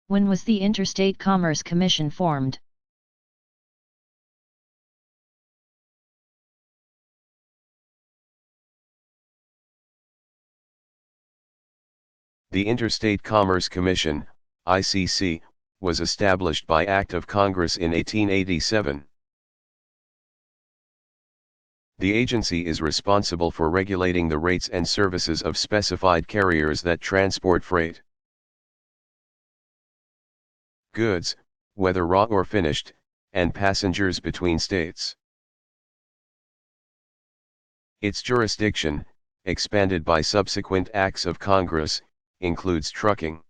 When was the Interstate Commerce Commission formed? The Interstate Commerce Commission, ICC, was established by Act of Congress in 1887. The agency is responsible for regulating the rates and services of specified carriers that transport freight, goods, whether raw or finished, and passengers between states. Its jurisdiction, expanded by subsequent acts of Congress, includes trucking,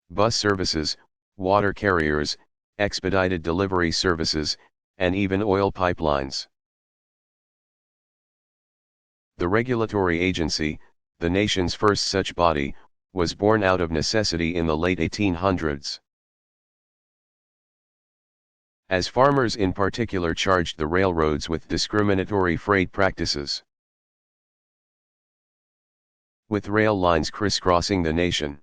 bus services, water carriers, expedited delivery services, and even oil pipelines. The regulatory agency, the nation's first such body, was born out of necessity in the late 1800s. As farmers in particular charged the railroads with discriminatory freight practices. With rail lines crisscrossing the nation,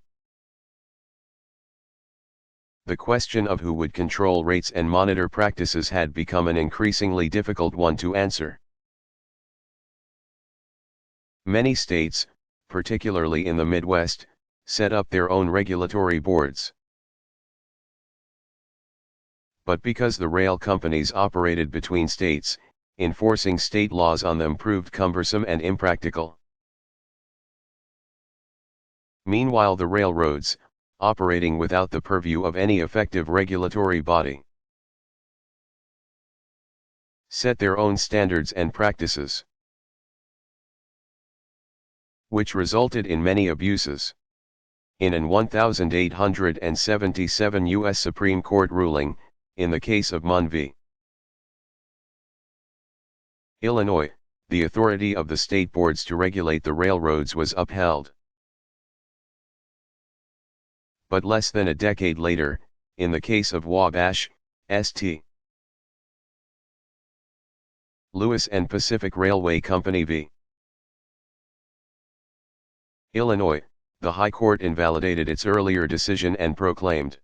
the question of who would control rates and monitor practices had become an increasingly difficult one to answer. Many states, particularly in the Midwest, set up their own regulatory boards. But because the rail companies operated between states, enforcing state laws on them proved cumbersome and impractical. Meanwhile, the railroads, operating without the purview of any effective regulatory body, set their own standards and practices, which resulted in many abuses. In an 1877 U.S. Supreme Court ruling, in the case of Munn v. Illinois, the authority of the state boards to regulate the railroads was upheld. But less than a decade later, in the case of Wabash, St. Louis and Pacific Railway Company v. Illinois, the High Court invalidated its earlier decision and proclaimed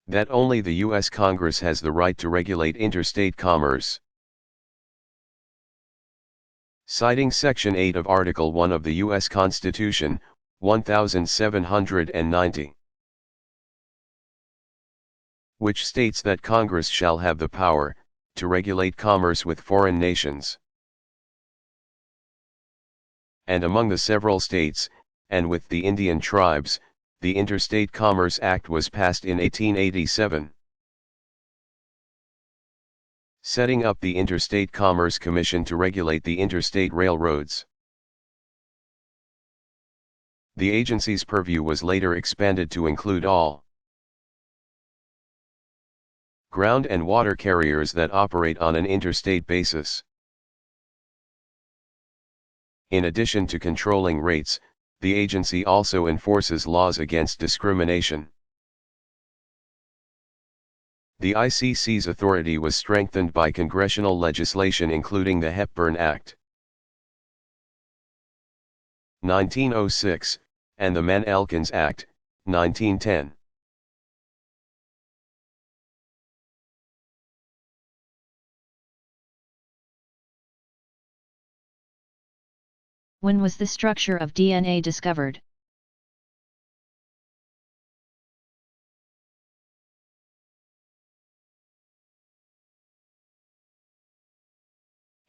that only the U.S. Congress has the right to regulate interstate commerce. Citing Section 8 of Article 1 of the U.S. Constitution, 1790, which states that Congress shall have the power to regulate commerce with foreign nations. And among the several states, and with the Indian tribes, the Interstate Commerce Act was passed in 1887. Setting up the Interstate Commerce Commission to regulate the interstate railroads. The agency's purview was later expanded to include all ground and water carriers that operate on an interstate basis. In addition to controlling rates, the agency also enforces laws against discrimination. The ICC's authority was strengthened by congressional legislation including the Hepburn Act, 1906, and the Mann-Elkins Act, 1910. When was the structure of DNA discovered?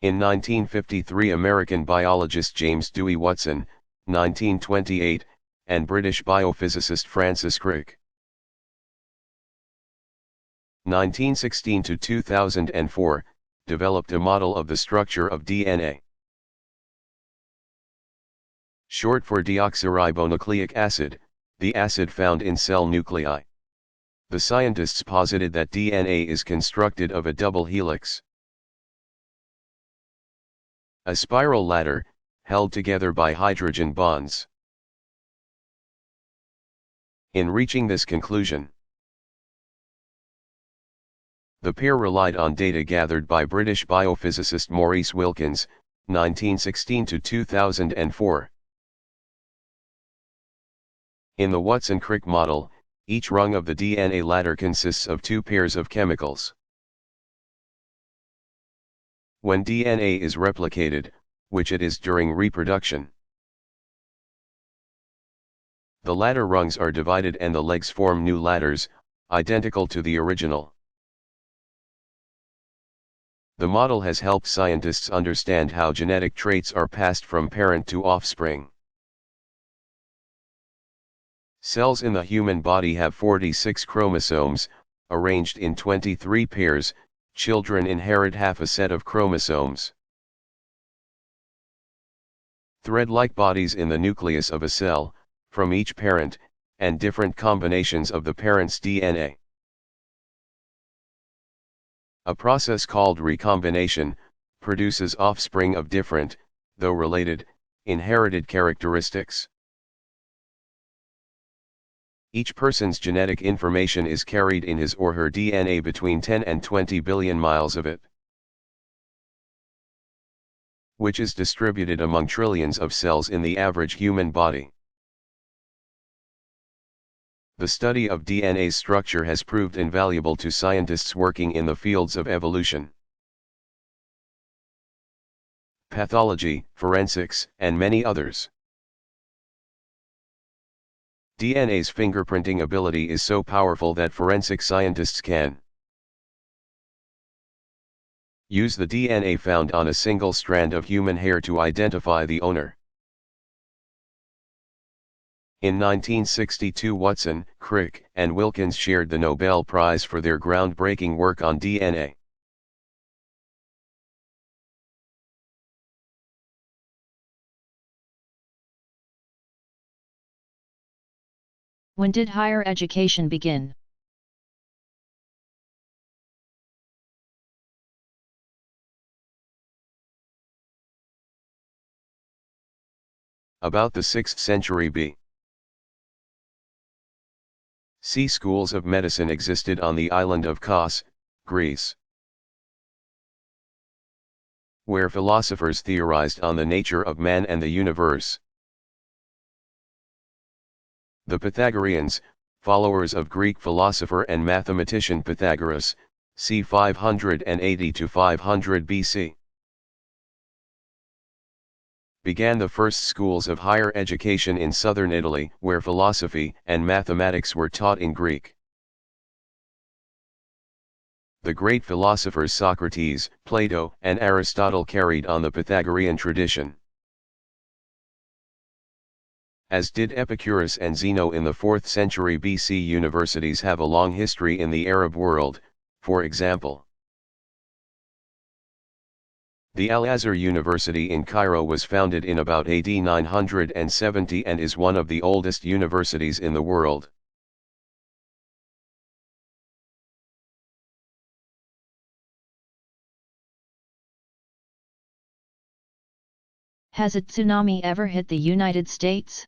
In 1953, American biologist James Dewey Watson, 1928, and British biophysicist Francis Crick, 1916 to 2004, developed a model of the structure of DNA. Short for deoxyribonucleic acid, the acid found in cell nuclei. The scientists posited that DNA is constructed of a double helix, a spiral ladder, held together by hydrogen bonds. In reaching this conclusion, the pair relied on data gathered by British biophysicist Maurice Wilkins, 1916 to 2004. In the Watson-Crick model, each rung of the DNA ladder consists of two pairs of chemicals. When DNA is replicated, which it is during reproduction, the ladder rungs are divided and the legs form new ladders, identical to the original. The model has helped scientists understand how genetic traits are passed from parent to offspring. Cells in the human body have 46 chromosomes, arranged in 23 pairs. Children inherit half a set of chromosomes. Thread-like bodies in the nucleus of a cell, from each parent, and different combinations of the parent's DNA. A process called recombination produces offspring of different, though related, inherited characteristics. Each person's genetic information is carried in his or her DNA between 10 and 20 billion miles of it, which is distributed among trillions of cells in the average human body. The study of DNA's structure has proved invaluable to scientists working in the fields of evolution, pathology, forensics, and many others. DNA's fingerprinting ability is so powerful that forensic scientists can use the DNA found on a single strand of human hair to identify the owner. In 1962, Watson, Crick, and Wilkins shared the Nobel Prize for their groundbreaking work on DNA. When did higher education begin? About the 6th century B. C. Schools of medicine existed on the island of Kos, Greece, where philosophers theorized on the nature of man and the universe. The Pythagoreans, followers of Greek philosopher and mathematician Pythagoras, c. 580 to 500 BC, began the first schools of higher education in southern Italy, where philosophy and mathematics were taught in Greek. The great philosophers Socrates, Plato, and Aristotle carried on the Pythagorean tradition, as did Epicurus and Zeno in the 4th century BC. Universities have a long history in the Arab world, for example. The Al-Azhar University in Cairo was founded in about AD 970 and is one of the oldest universities in the world. Has a tsunami ever hit the United States?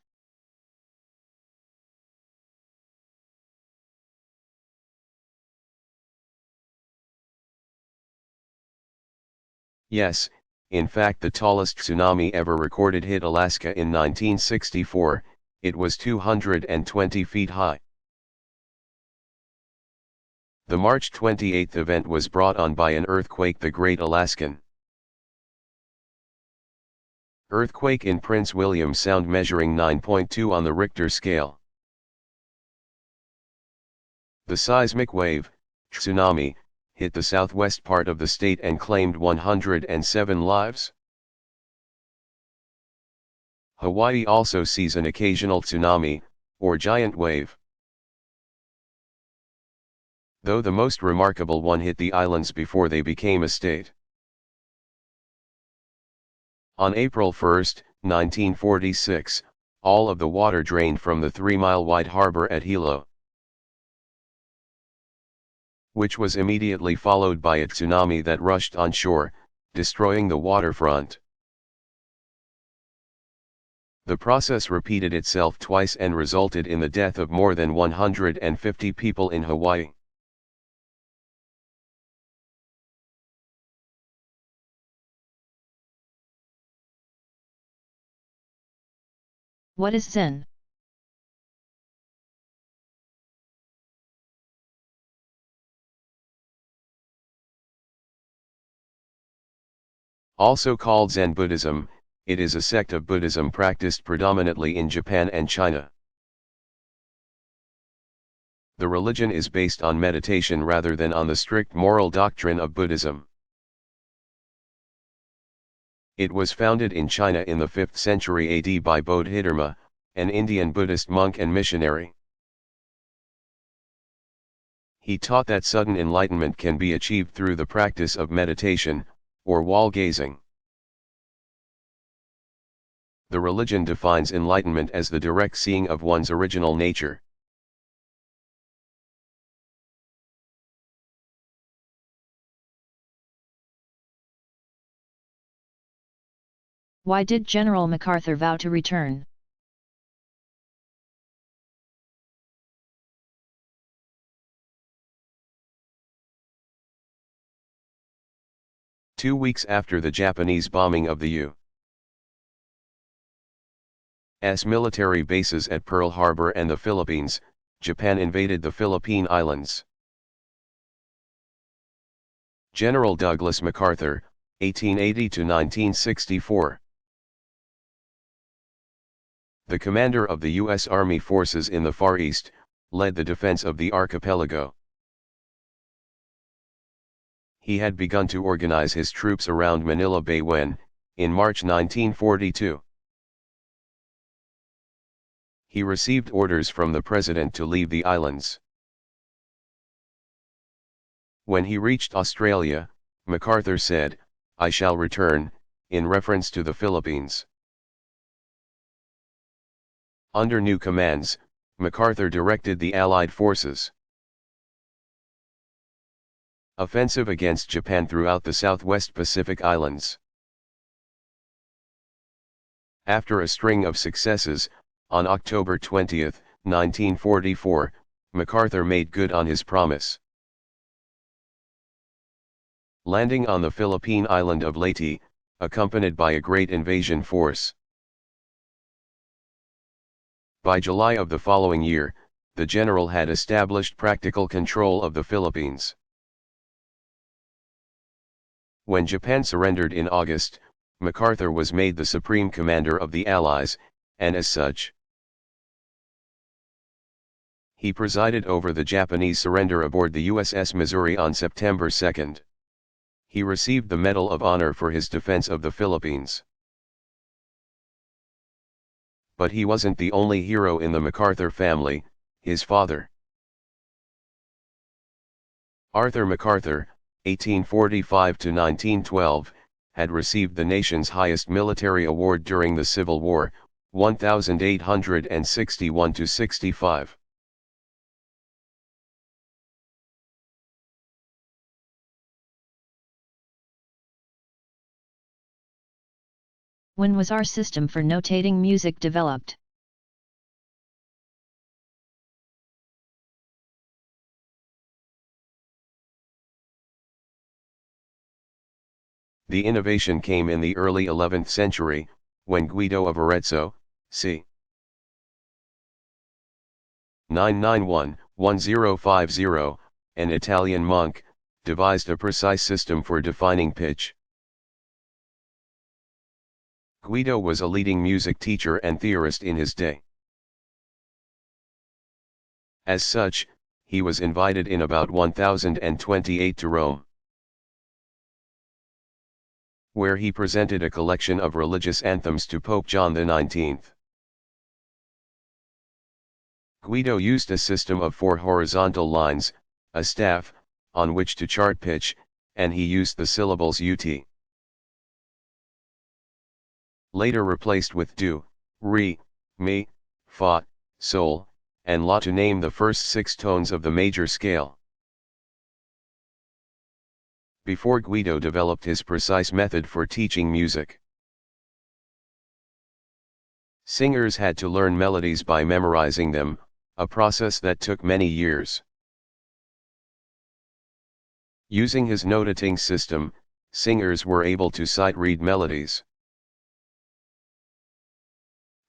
Yes, in fact the tallest tsunami ever recorded hit Alaska in 1964, it was 220 feet high. The March 28 event was brought on by an earthquake, the Great Alaskan Earthquake in Prince William Sound, measuring 9.2 on the Richter scale. The seismic wave, tsunami, hit the southwest part of the state and claimed 107 lives. Hawaii also sees an occasional tsunami, or giant wave, though the most remarkable one hit the islands before they became a state. On April 1, 1946, all of the water drained from the 3-mile-wide harbor at Hilo, which was immediately followed by a tsunami that rushed on shore, destroying the waterfront. The process repeated itself twice and resulted in the death of more than 150 people in Hawaii. What is Zen? Also called Zen Buddhism, it is a sect of Buddhism practiced predominantly in Japan and China. The religion is based on meditation rather than on the strict moral doctrine of Buddhism. It was founded in China in the 5th century AD by Bodhidharma, an Indian Buddhist monk and missionary. He taught that sudden enlightenment can be achieved through the practice of meditation, or wall gazing. The religion defines enlightenment as the direct seeing of one's original nature. Why did General MacArthur vow to return? Two weeks after the Japanese bombing of the U.S. military bases at Pearl Harbor and the Philippines, Japan invaded the Philippine Islands. General Douglas MacArthur, 1880–1964. The commander of the U.S. Army forces in the Far East, led the defense of the archipelago. He had begun to organize his troops around Manila Bay when, in March 1942, he received orders from the president to leave the islands. When he reached Australia, MacArthur said, "I shall return," in reference to the Philippines. Under new commands, MacArthur directed the Allied forces' offensive against Japan throughout the Southwest Pacific Islands. After a string of successes, on October 20, 1944, MacArthur made good on his promise. Landing on the Philippine island of Leyte, accompanied by a great invasion force. By July of the following year, the general had established practical control of the Philippines. When Japan surrendered in August, MacArthur was made the supreme commander of the Allies, and as such, he presided over the Japanese surrender aboard the USS Missouri on September 2. He received the Medal of Honor for his defense of the Philippines. But he wasn't the only hero in the MacArthur family. His father, Arthur MacArthur, 1845–1912, had received the nation's highest military award during the Civil War, 1861–65. When was our system for notating music developed? The innovation came in the early 11th century, when Guido of Arezzo, c. 991–1050, an Italian monk, devised a precise system for defining pitch. Guido was a leading music teacher and theorist in his day. As such, he was invited in about 1028 to Rome, where he presented a collection of religious anthems to Pope John XIX. Guido used a system of 4 horizontal lines, a staff, on which to chart pitch, and he used the syllables ut, later replaced with do, re, mi, fa, sol, and la to name the first 6 tones of the major scale. Before Guido developed his precise method for teaching music, singers had to learn melodies by memorizing them, a process that took many years. Using his notating system, singers were able to sight-read melodies.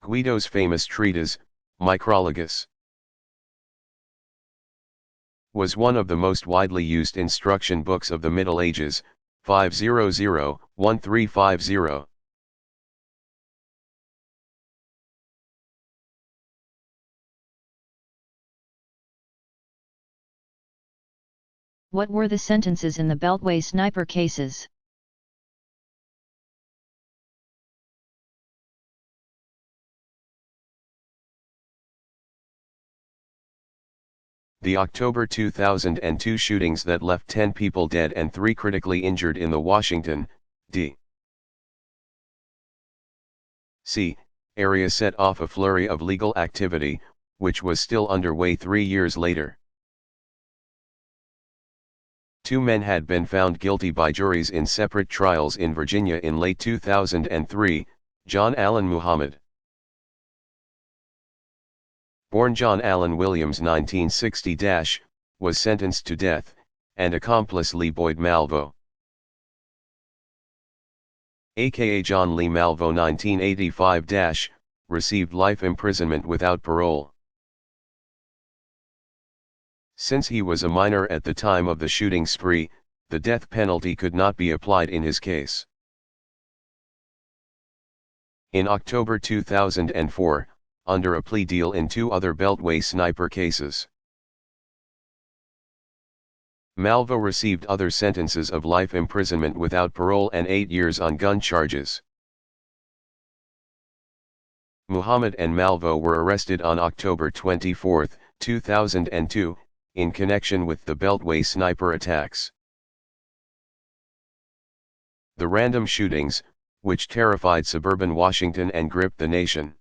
Guido's famous treatise, Micrologus, was one of the most widely used instruction books of the Middle Ages, 500-1350. What were the sentences in the Beltway sniper cases? The October 2002 shootings that left 10 people dead and 3 critically injured in the Washington, D.C. area set off a flurry of legal activity, which was still underway 3 years later. 2 men had been found guilty by juries in separate trials in Virginia in late 2003, John Allen Muhammad, born John Allen Williams 1960-, was sentenced to death, and accomplice Lee Boyd Malvo, aka John Lee Malvo 1985-, received life imprisonment without parole. Since he was a minor at the time of the shooting spree, the death penalty could not be applied in his case. In October 2004, under a plea deal in 2 other Beltway sniper cases, Malvo received other sentences of life imprisonment without parole and 8 years on gun charges. Muhammad and Malvo were arrested on October 24, 2002, in connection with the Beltway sniper attacks. The random shootings, which terrified suburban Washington and gripped the nation,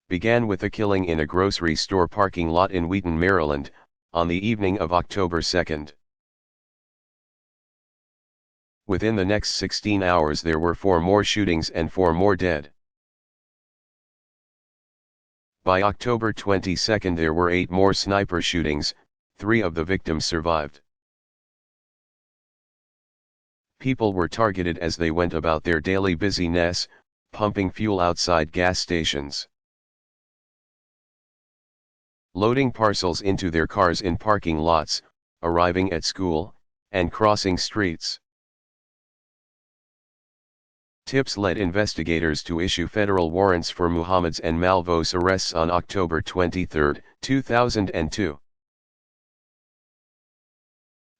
began with a killing in a grocery store parking lot in Wheaton, Maryland, on the evening of October 2. Within the next 16 hours there were 4 more shootings and 4 more dead. By October 22 there were 8 more sniper shootings, 3 of the victims survived. People were targeted as they went about their daily busyness, pumping fuel outside gas stations, loading parcels into their cars in parking lots, arriving at school, and crossing streets. Tips led investigators to issue federal warrants for Muhammad's and Malvo's arrests on October 23, 2002.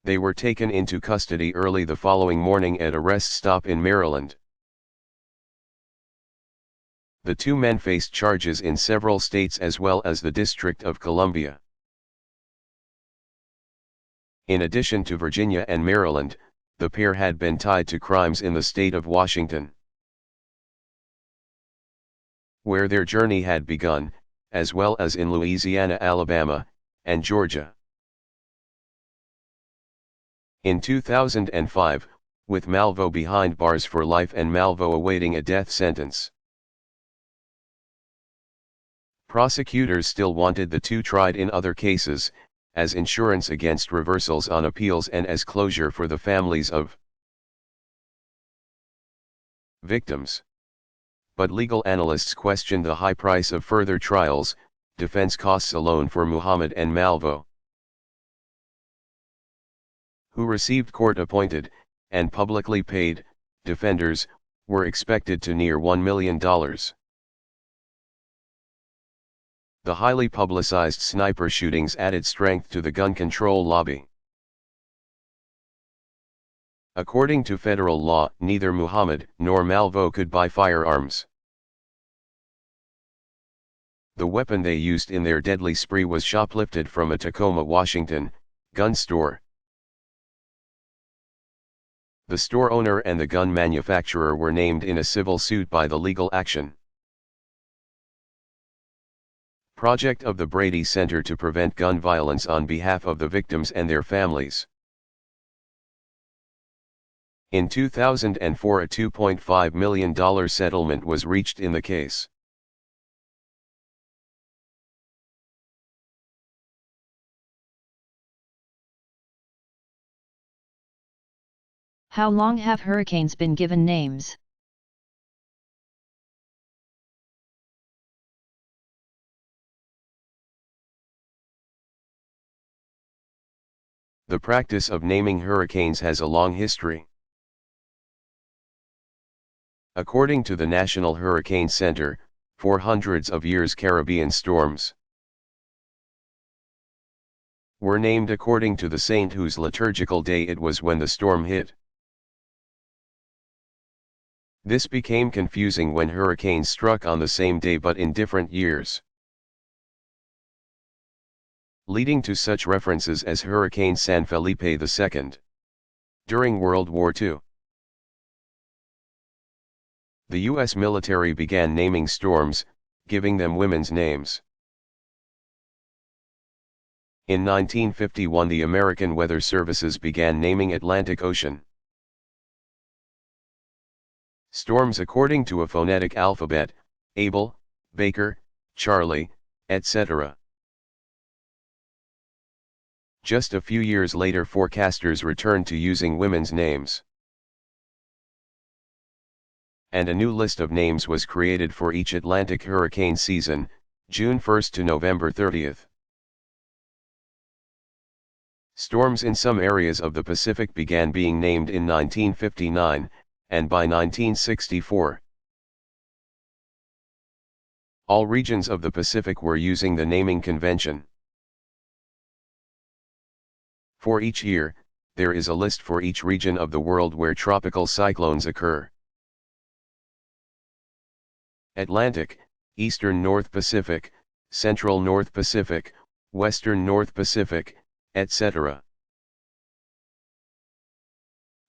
They were taken into custody early the following morning at a rest stop in Maryland. The 2 men faced charges in several states as well as the District of Columbia. In addition to Virginia and Maryland, the pair had been tied to crimes in the state of Washington, where their journey had begun, as well as in Louisiana, Alabama, and Georgia. In 2005, with Malvo behind bars for life and Malvo awaiting a death sentence, prosecutors still wanted the 2 tried in other cases, as insurance against reversals on appeals and as closure for the families of victims. But legal analysts questioned the high price of further trials, defense costs alone for Muhammad and Malvo, who received court-appointed, and publicly paid, defenders, were expected to near $1 million. The highly publicized sniper shootings added strength to the gun control lobby. According to federal law, neither Muhammad nor Malvo could buy firearms. The weapon they used in their deadly spree was shoplifted from a Tacoma, Washington, gun store. The store owner and the gun manufacturer were named in a civil suit by the Legal Action Project of the Brady Center to Prevent Gun Violence on behalf of the victims and their families. In 2004, a $2.5 million settlement was reached in the case. How long have hurricanes been given names? The practice of naming hurricanes has a long history. According to the National Hurricane Center, for hundreds of years Caribbean storms were named according to the saint whose liturgical day it was when the storm hit. This became confusing when hurricanes struck on the same day but in different years, leading to such references as Hurricane San Felipe II. During World War II, the U.S. military began naming storms, giving them women's names. In 1951 the American Weather Services began naming Atlantic Ocean storms according to a phonetic alphabet: Abel, Baker, Charlie, etc. Just a few years later forecasters returned to using women's names, and a new list of names was created for each Atlantic hurricane season, June 1 to November 30. Storms in some areas of the Pacific began being named in 1959, and by 1964, all regions of the Pacific were using the naming convention. For each year, there is a list for each region of the world where tropical cyclones occur. Atlantic, Eastern North Pacific, Central North Pacific, Western North Pacific, etc.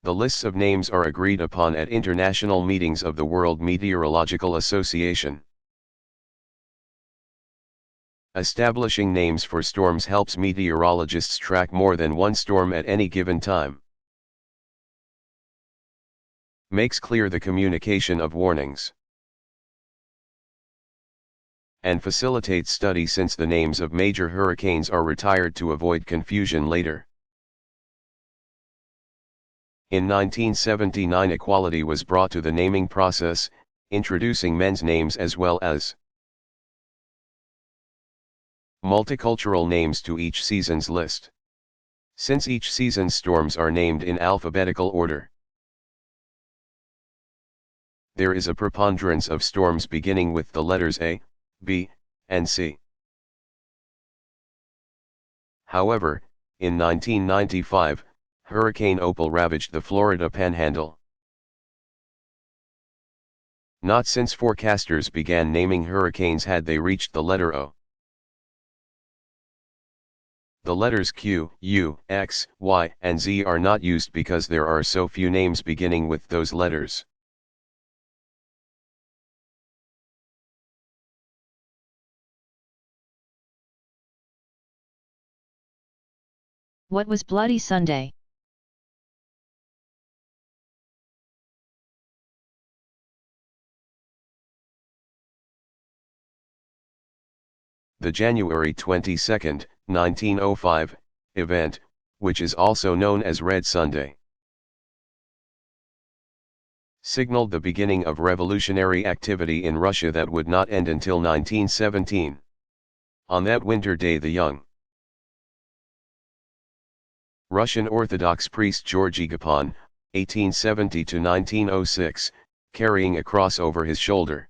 The lists of names are agreed upon at international meetings of the World Meteorological Association. Establishing names for storms helps meteorologists track more than one storm at any given time, makes clear the communication of warnings, and facilitates study since the names of major hurricanes are retired to avoid confusion later. In 1979 equality was brought to the naming process, introducing men's names as well as multicultural names to each season's list. Since each season's storms are named in alphabetical order, there is a preponderance of storms beginning with the letters A, B, and C. However, in 1995, Hurricane Opal ravaged the Florida Panhandle. Not since forecasters began naming hurricanes had they reached the letter O. The letters Q, U, X, Y, and Z are not used because there are so few names beginning with those letters. What was Bloody Sunday? The January 22, 1905, event, which is also known as Red Sunday, signaled the beginning of revolutionary activity in Russia that would not end until 1917. On that winter day the young Russian Orthodox priest Georgy Gapon, 1870–1906, carrying a cross over his shoulder,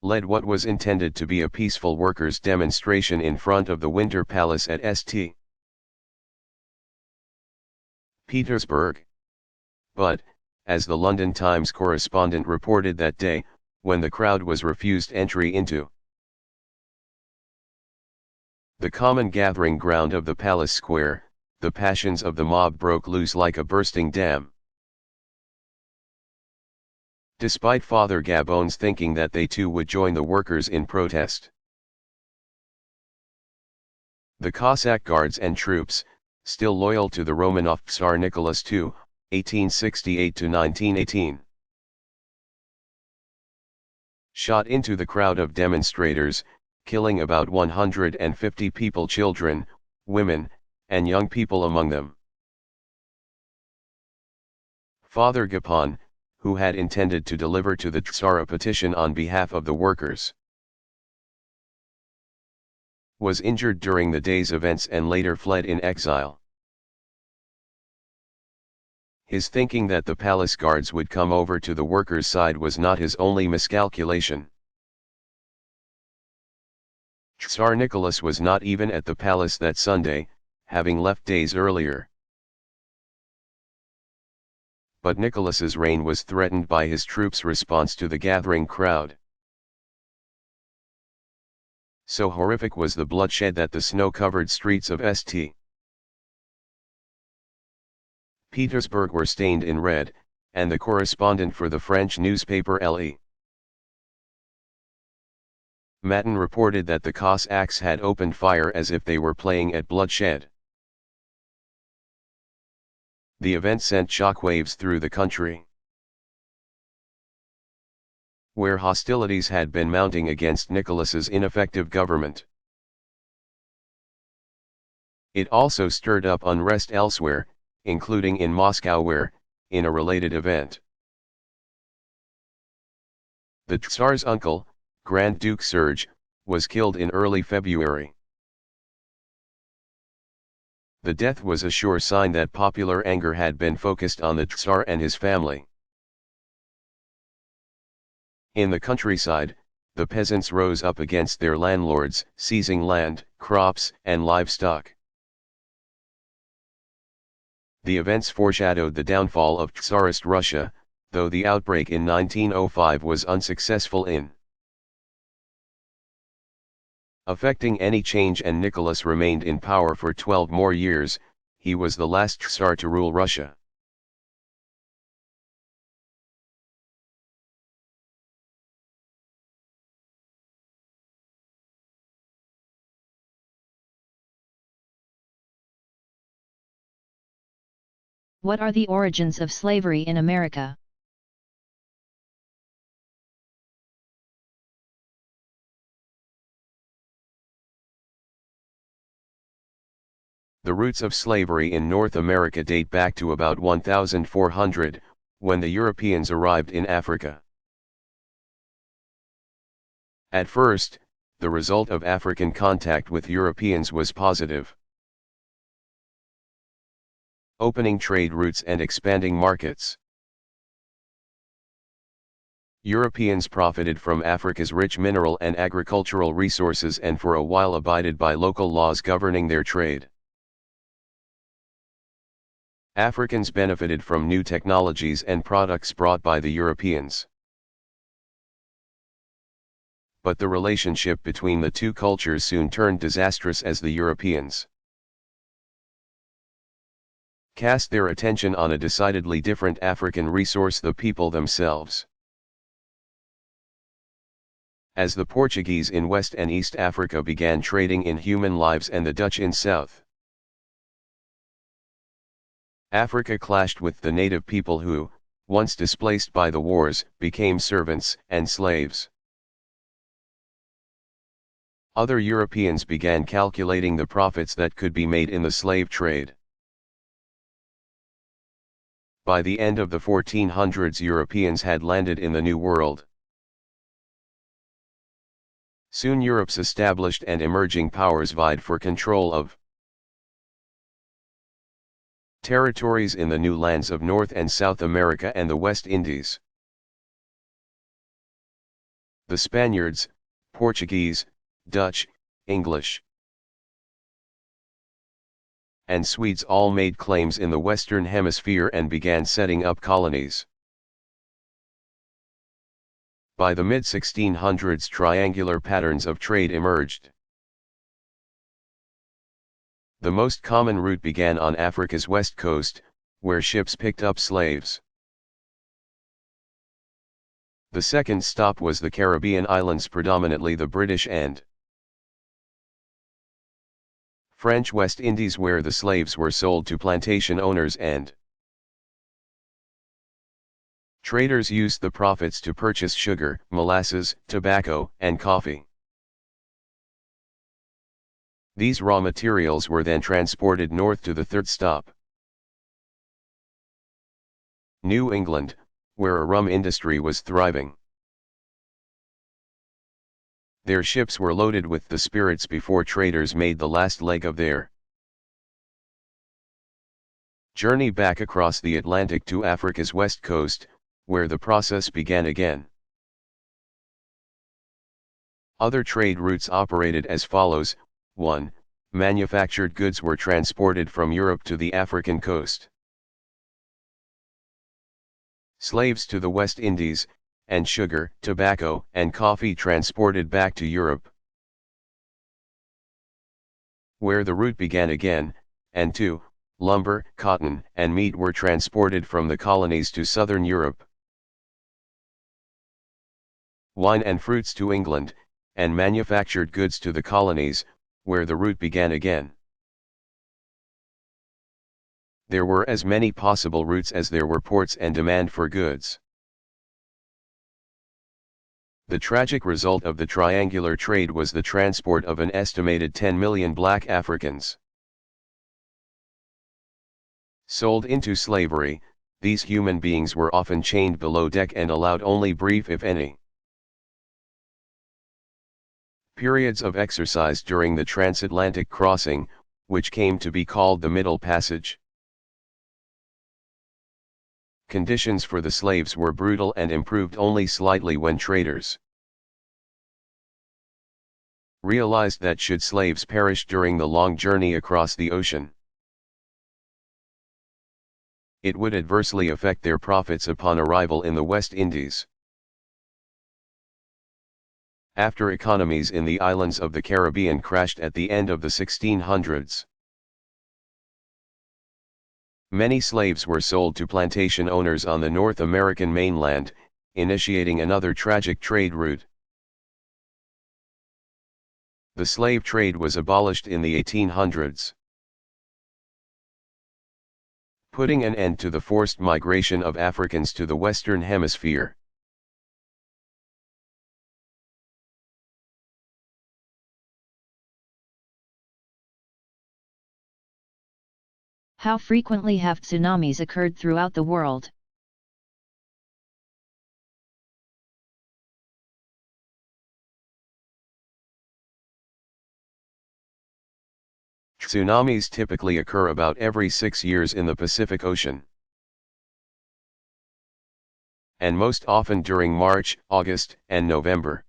led what was intended to be a peaceful workers' demonstration in front of the Winter Palace at St. Petersburg. But, as the London Times correspondent reported that day, when the crowd was refused entry into the common gathering ground of the Palace Square, the passions of the mob broke loose like a bursting dam. Despite Father Gabon's thinking that they too would join the workers in protest, the Cossack guards and troops, still loyal to the Romanov Tsar Nicholas II, 1868–1918, shot into the crowd of demonstrators, killing about 150 people, children, women, and young people among them. Father Gapon, who had intended to deliver to the Tsar a petition on behalf of the workers, was injured during the day's events and later fled in exile. His thinking that the palace guards would come over to the workers' side was not his only miscalculation. Tsar Nicholas was not even at the palace that Sunday, having left days earlier. But Nicholas's reign was threatened by his troops' response to the gathering crowd. So horrific was the bloodshed that the snow-covered streets of St. Petersburg were stained in red, and the correspondent for the French newspaper Le Matin reported that the Cossacks had opened fire as if they were playing at bloodshed. The event sent shockwaves through the country, where hostilities had been mounting against Nicholas's ineffective government. It also stirred up unrest elsewhere, including in Moscow where, in a related event, the Tsar's uncle, Grand Duke Serge, was killed in early February. The death was a sure sign that popular anger had been focused on the Tsar and his family. In the countryside, the peasants rose up against their landlords, seizing land, crops, and livestock. The events foreshadowed the downfall of Tsarist Russia, though the outbreak in 1905 was unsuccessful in affecting any change, and Nicholas remained in power for 12 more years. He was the last Tsar to rule Russia. What are the origins of slavery in America? The roots of slavery in North America date back to about 1400, when the Europeans arrived in Africa. At first, the result of African contact with Europeans was positive, opening trade routes and expanding markets. Europeans profited from Africa's rich mineral and agricultural resources and for a while abided by local laws governing their trade. Africans benefited from new technologies and products brought by the Europeans. But the relationship between the two cultures soon turned disastrous as the Europeans cast their attention on a decidedly different African resource: the people themselves. As the Portuguese in West and East Africa began trading in human lives and the Dutch in South Africa clashed with the native people who, once displaced by the wars, became servants and slaves. Other Europeans began calculating the profits that could be made in the slave trade. By the end of the 1400s, Europeans had landed in the New World. Soon Europe's established and emerging powers vied for control of territories in the new lands of North and South America and the West Indies. The Spaniards, Portuguese, Dutch, English, and Swedes all made claims in the Western Hemisphere and began setting up colonies. By the mid-1600s, triangular patterns of trade emerged. The most common route began on Africa's west coast, where ships picked up slaves. The second stop was the Caribbean islands, predominantly the British and French West Indies, where the slaves were sold to plantation owners and traders used the profits to purchase sugar, molasses, tobacco, and coffee. These raw materials were then transported north to the third stop, New England, where a rum industry was thriving. Their ships were loaded with the spirits before traders made the last leg of their journey back across the Atlantic to Africa's west coast, where the process began again. Other trade routes operated as follows: 1. Manufactured goods were transported from Europe to the African coast. Slaves to the West Indies, and sugar, tobacco, and coffee transported back to Europe, where the route began again, and 2. Lumber, cotton, and meat were transported from the colonies to southern Europe. Wine and fruits to England, and manufactured goods to the colonies, where the route began again. There were as many possible routes as there were ports and demand for goods. The tragic result of the triangular trade was the transport of an estimated 10 million black Africans. Sold into slavery, these human beings were often chained below deck and allowed only brief, if any, periods of exercise during the transatlantic crossing, which came to be called the Middle Passage. Conditions for the slaves were brutal and improved only slightly when traders realized that should slaves perish during the long journey across the ocean, it would adversely affect their profits upon arrival in the West Indies. After economies in the islands of the Caribbean crashed at the end of the 1600s, many slaves were sold to plantation owners on the North American mainland, initiating another tragic trade route. The slave trade was abolished in the 1800s, putting an end to the forced migration of Africans to the Western Hemisphere. How frequently have tsunamis occurred throughout the world? Tsunamis typically occur about every 6 years in the Pacific Ocean, and most often during March, August, and November.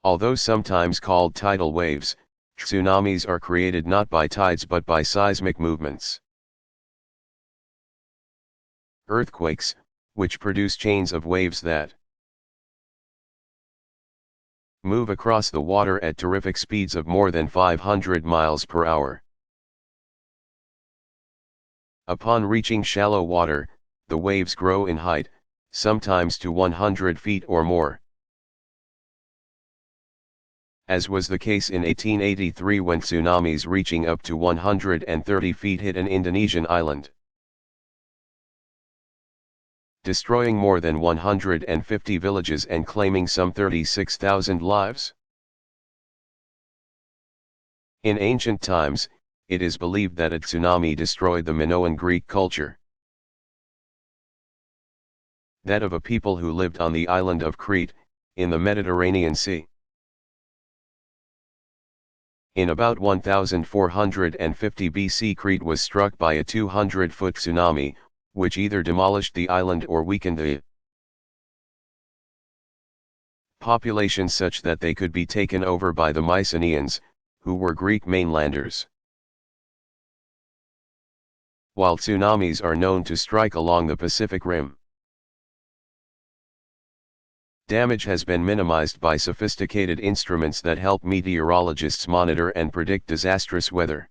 Although sometimes called tidal waves, tsunamis are created not by tides but by seismic movements. Earthquakes, which produce chains of waves that move across the water at terrific speeds of more than 500 miles per hour. Upon reaching shallow water, the waves grow in height, sometimes to 100 feet or more. As was the case in 1883 when tsunamis reaching up to 130 feet hit an Indonesian island, destroying more than 150 villages and claiming some 36,000 lives. In ancient times, it is believed that a tsunami destroyed the Minoan Greek culture, that of a people who lived on the island of Crete, in the Mediterranean Sea. In about 1450 BC, Crete was struck by a 200-foot tsunami, which either demolished the island or weakened the population such that they could be taken over by the Mycenaeans, who were Greek mainlanders. While tsunamis are known to strike along the Pacific Rim, damage has been minimized by sophisticated instruments that help meteorologists monitor and predict disastrous weather,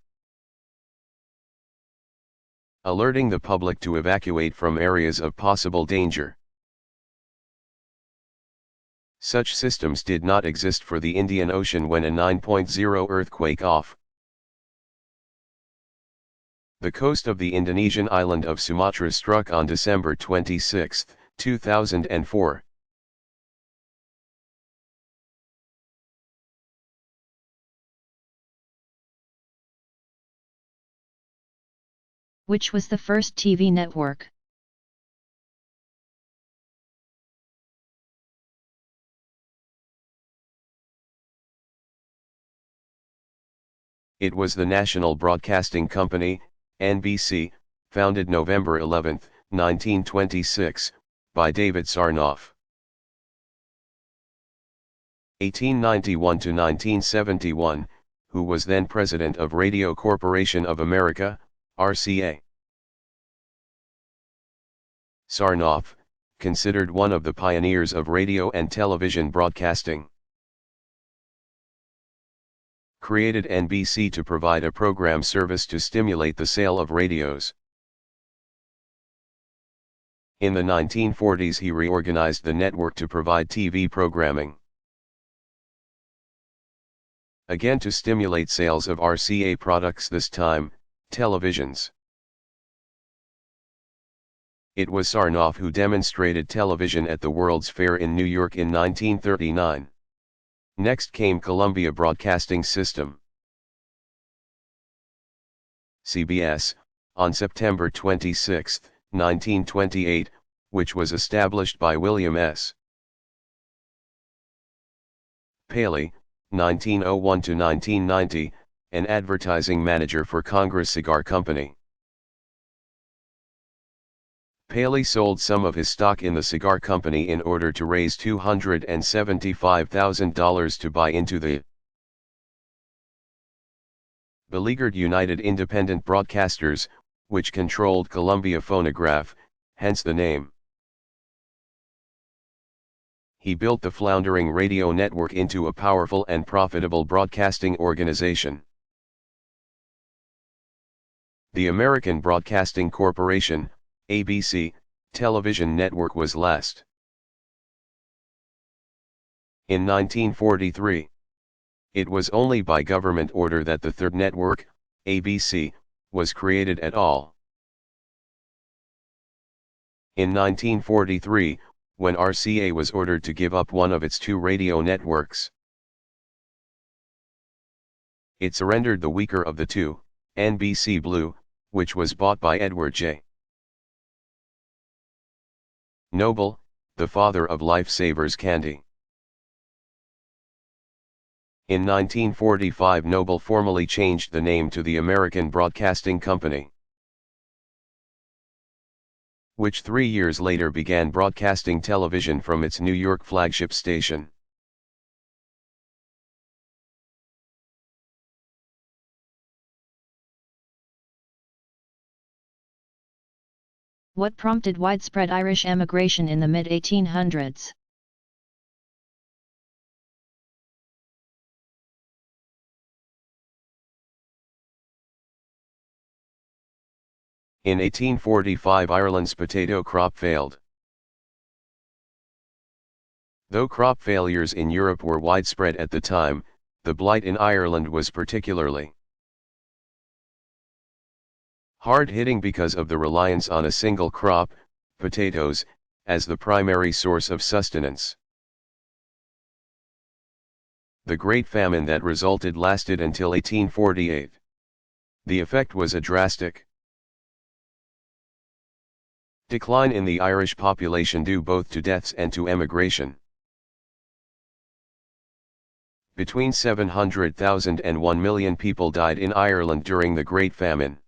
alerting the public to evacuate from areas of possible danger. Such systems did not exist for the Indian Ocean when a 9.0 earthquake off the coast of the Indonesian island of Sumatra struck on December 26, 2004. Which was the first TV network? It was the National Broadcasting Company, NBC, founded November 11, 1926, by David Sarnoff. 1891 to 1971, who was then President of Radio Corporation of America, RCA. Sarnoff, considered one of the pioneers of radio and television broadcasting, created NBC to provide a program service to stimulate the sale of radios. In the 1940s he reorganized the network to provide TV programming. Again to stimulate sales of RCA products, this time, televisions. It was Sarnoff who demonstrated television at the World's Fair in New York in 1939. Next came Columbia Broadcasting System. CBS, on September 26, 1928, which was established by William S. Paley, 1901 to 1990, an advertising manager for Congress Cigar Company. Paley sold some of his stock in the cigar company in order to raise $275,000 to buy into the beleaguered United Independent Broadcasters, which controlled Columbia Phonograph, hence the name. He built the floundering radio network into a powerful and profitable broadcasting organization. The American Broadcasting Corporation, ABC, television network was last. In 1943, it was only by government order that the third network, ABC, was created at all. In 1943, when RCA was ordered to give up one of its two radio networks, it surrendered the weaker of the two, NBC Blue, which was bought by Edward J. Noble, the father of Lifesavers candy. In 1945 Noble formally changed the name to the American Broadcasting Company, which 3 years later began broadcasting television from its New York flagship station. What prompted widespread Irish emigration in the mid-1800s? In 1845 Ireland's potato crop failed. Though crop failures in Europe were widespread at the time, the blight in Ireland was particularly hard-hitting because of the reliance on a single crop, potatoes, as the primary source of sustenance. The Great Famine that resulted lasted until 1848. The effect was a drastic decline in the Irish population due both to deaths and to emigration. Between 700,000 and 1 million people died in Ireland during the Great Famine.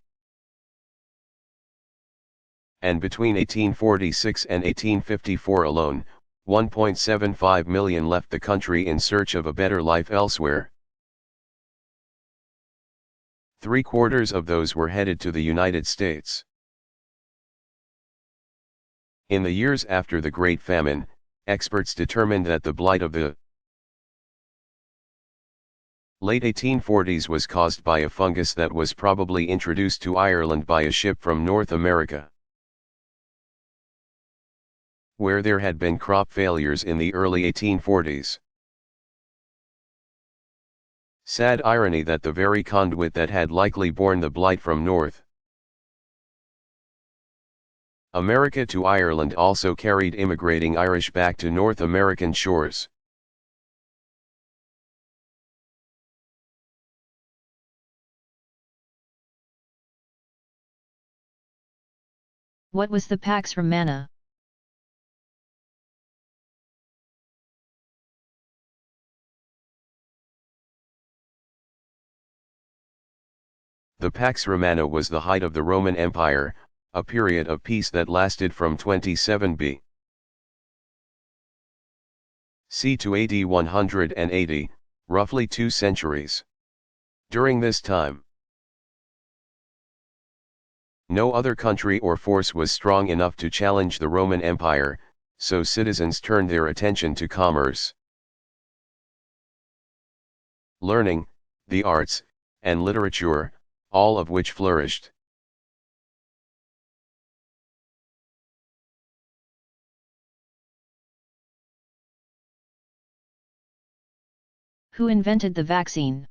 And between 1846 and 1854 alone, 1.75 million left the country in search of a better life elsewhere. 3/4 of those were headed to the United States. In the years after the Great Famine, experts determined that the blight of the late 1840s was caused by a fungus that was probably introduced to Ireland by a ship from North America, where there had been crop failures in the early 1840s. Sad irony that the very conduit that had likely borne the blight from North America to Ireland also carried immigrating Irish back to North American shores. What was the Pax Romana? The Pax Romana was the height of the Roman Empire, a period of peace that lasted from 27 B.C. to AD 180, roughly 2 centuries. During this time, no other country or force was strong enough to challenge the Roman Empire, so citizens turned their attention to commerce, learning, the arts, and literature, all of which flourished. Who invented the vaccine?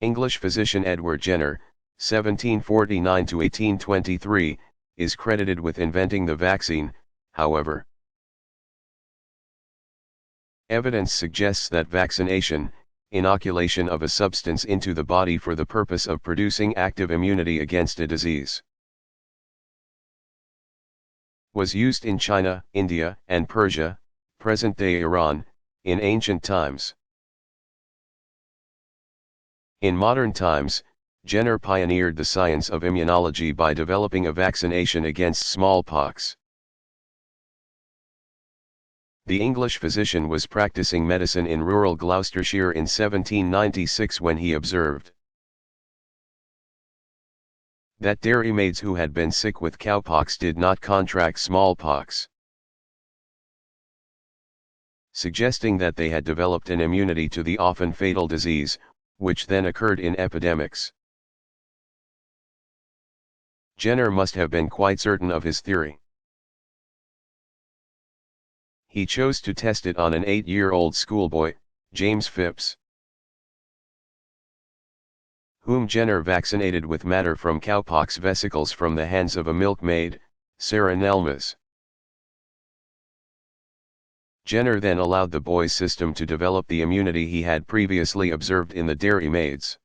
English physician Edward Jenner, 1749 to 1823, is credited with inventing the vaccine. However, evidence suggests that vaccination, inoculation of a substance into the body for the purpose of producing active immunity against a disease, was used in China, India, and Persia, present-day Iran, in ancient times. In modern times, Jenner pioneered the science of immunology by developing a vaccination against smallpox. The English physician was practicing medicine in rural Gloucestershire in 1796 when he observed that dairymaids who had been sick with cowpox did not contract smallpox, suggesting that they had developed an immunity to the often fatal disease, which then occurred in epidemics. Jenner must have been quite certain of his theory. He chose to test it on an 8-year-old schoolboy, James Phipps, whom Jenner vaccinated with matter from cowpox vesicles from the hands of a milkmaid, Sarah Nelmes. Jenner then allowed the boy's system to develop the immunity he had previously observed in the dairymaids.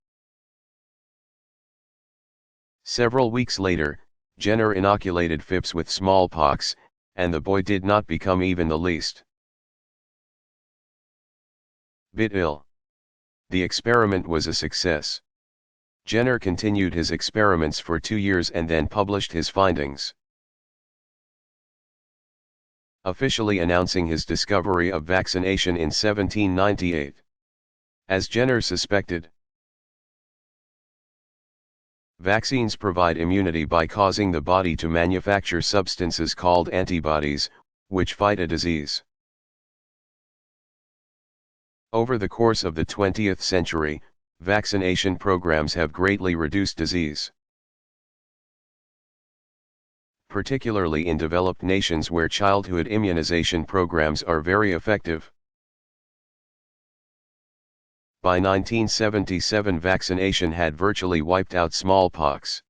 Several weeks later, Jenner inoculated Phipps with smallpox, and the boy did not become even the least bit ill. The experiment was a success. Jenner continued his experiments for 2 years and then published his findings, officially announcing his discovery of vaccination in 1798. As Jenner suspected, vaccines provide immunity by causing the body to manufacture substances called antibodies, which fight a disease. Over the course of the 20th century, vaccination programs have greatly reduced disease, particularly in developed nations where childhood immunization programs are very effective. By 1977, vaccination had virtually wiped out smallpox.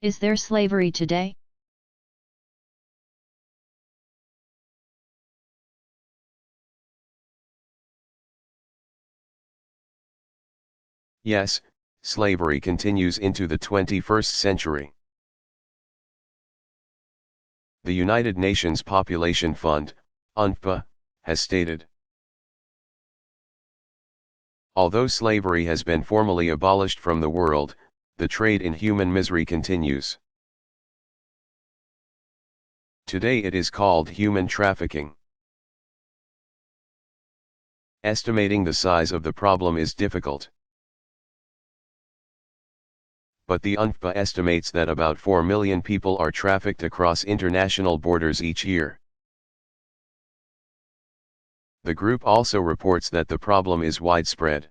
Is there slavery today? Yes, slavery continues into the 21st century. The United Nations Population Fund, UNFPA, has stated, although slavery has been formally abolished from the world, the trade in human misery continues. Today it is called human trafficking. Estimating the size of the problem is difficult, but the UNFPA estimates that about 4 million people are trafficked across international borders each year. The group also reports that the problem is widespread,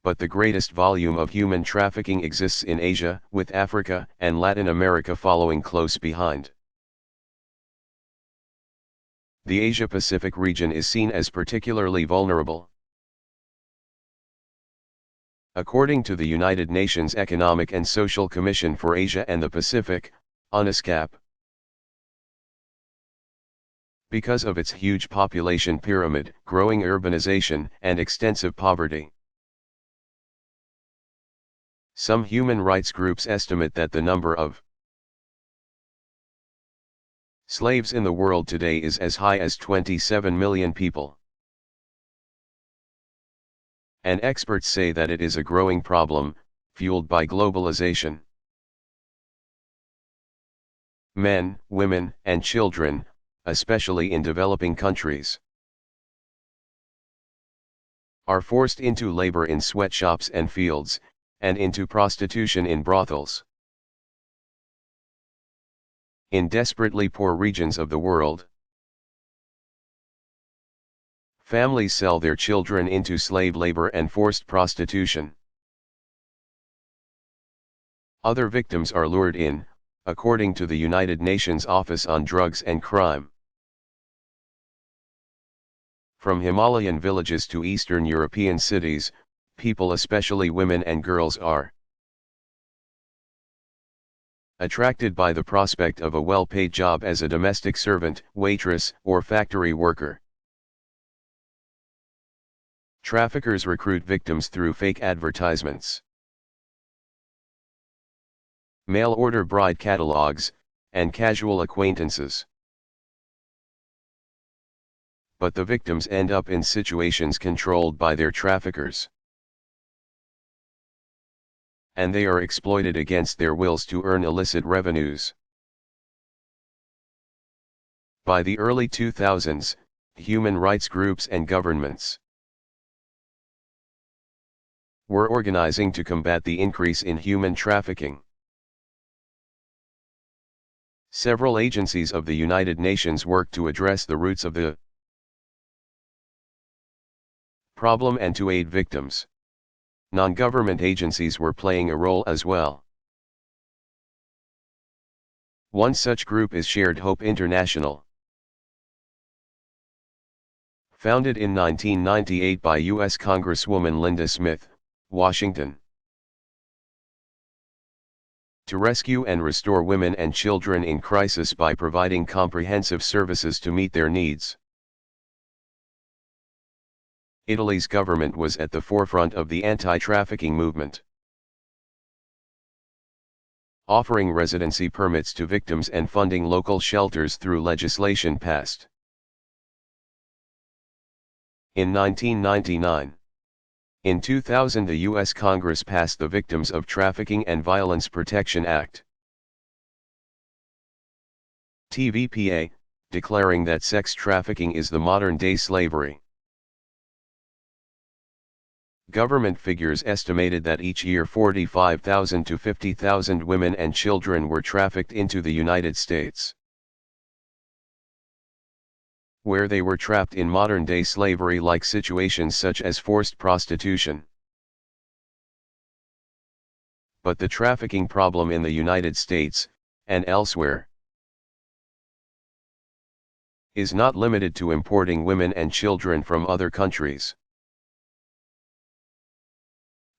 but the greatest volume of human trafficking exists in Asia, with Africa and Latin America following close behind. The Asia-Pacific region is seen as particularly vulnerable. According to the United Nations Economic and Social Commission for Asia and the Pacific, UNESCAP, because of its huge population pyramid, growing urbanization, and extensive poverty. Some human rights groups estimate that the number of slaves in the world today is as high as 27 million people. And experts say that it is a growing problem, fueled by globalization. Men, women, and children, especially in developing countries, are forced into labor in sweatshops and fields, and into prostitution in brothels. In desperately poor regions of the world, families sell their children into slave labor and forced prostitution. Other victims are lured in, according to the United Nations Office on Drugs and Crime. From Himalayan villages to Eastern European cities, people, especially women and girls, are attracted by the prospect of a well-paid job as a domestic servant, waitress, or factory worker. Traffickers recruit victims through fake advertisements, mail-order bride catalogs, and casual acquaintances. But the victims end up in situations controlled by their traffickers, and they are exploited against their wills to earn illicit revenues. By the early 2000s, human rights groups and governments were organizing to combat the increase in human trafficking. Several agencies of the United Nations worked to address the roots of the problem and to aid victims. Non-government agencies were playing a role as well. One such group is Shared Hope International. Founded in 1998 by U.S. Congresswoman Linda Smith, Washington, to rescue and restore women and children in crisis by providing comprehensive services to meet their needs. Italy's government was at the forefront of the anti-trafficking movement, offering residency permits to victims and funding local shelters through legislation passed in 1999. In 2000, the U.S. Congress passed the Victims of Trafficking and Violence Protection Act, TVPA, declaring that sex trafficking is the modern-day slavery. Government figures estimated that each year 45,000 to 50,000 women and children were trafficked into the United States, where they were trapped in modern-day slavery-like situations such as forced prostitution. But the trafficking problem in the United States, and elsewhere, is not limited to importing women and children from other countries.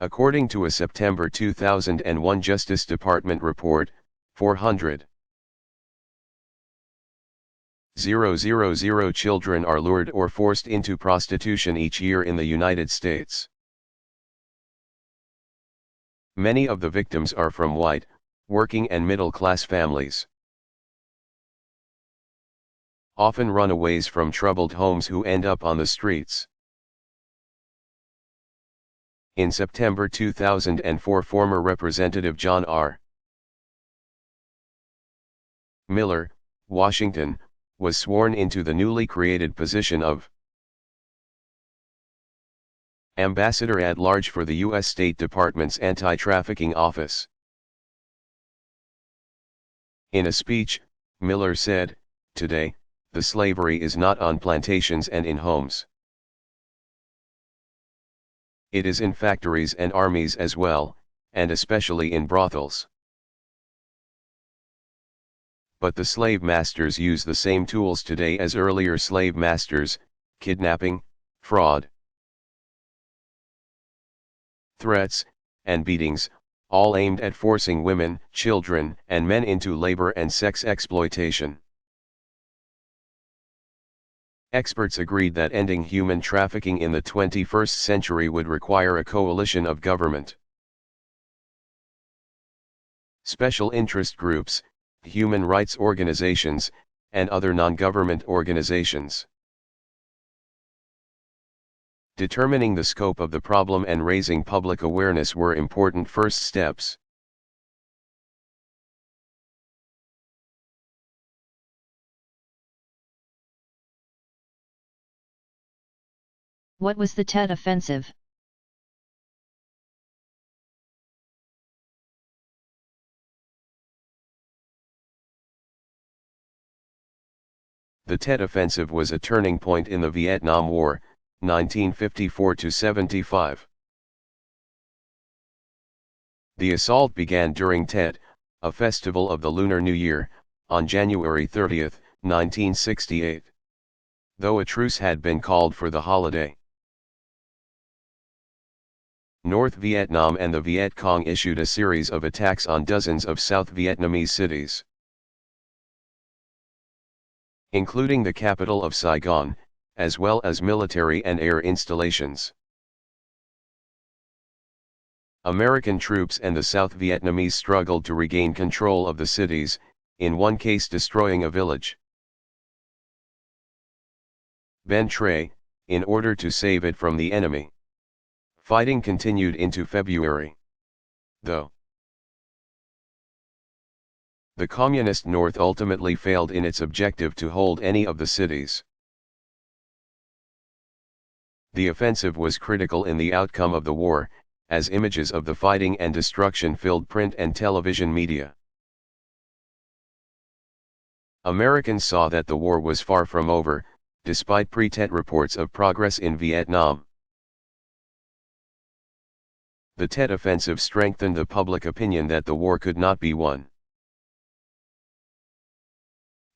According to a September 2001 Justice Department report, 400,000 children are lured or forced into prostitution each year in the United States. Many of the victims are from white, working and middle-class families, often runaways from troubled homes who end up on the streets. In September 2004, former Representative John R. Miller, Washington, was sworn into the newly created position of Ambassador at Large for the U.S. State Department's Anti-Trafficking Office. In a speech, Miller said, "Today, the slavery is not on plantations and in homes. It is in factories and armies as well, and especially in brothels. But the slave masters use the same tools today as earlier slave masters: kidnapping, fraud, threats, and beatings, all aimed at forcing women, children, and men into labor and sex exploitation." Experts agreed that ending human trafficking in the 21st century would require a coalition of government, special interest groups, human rights organizations, and other non-government organizations. Determining the scope of the problem and raising public awareness were important first steps. What was the Tet Offensive? The Tet Offensive was a turning point in the Vietnam War, 1954–75. The assault began during Tet, a festival of the Lunar New Year, on January 30, 1968. Though a truce had been called for the holiday. North Vietnam and the Viet Cong issued a series of attacks on dozens of South Vietnamese cities, including the capital of Saigon, as well as military and air installations. American troops and the South Vietnamese struggled to regain control of the cities, in one case destroying a village, Ben Tre, in order to save it from the enemy. Fighting continued into February, though. The Communist North ultimately failed in its objective to hold any of the cities. The offensive was critical in the outcome of the war, as images of the fighting and destruction filled print and television media. Americans saw that the war was far from over, despite pre-Tet reports of progress in Vietnam. The Tet Offensive strengthened the public opinion that the war could not be won.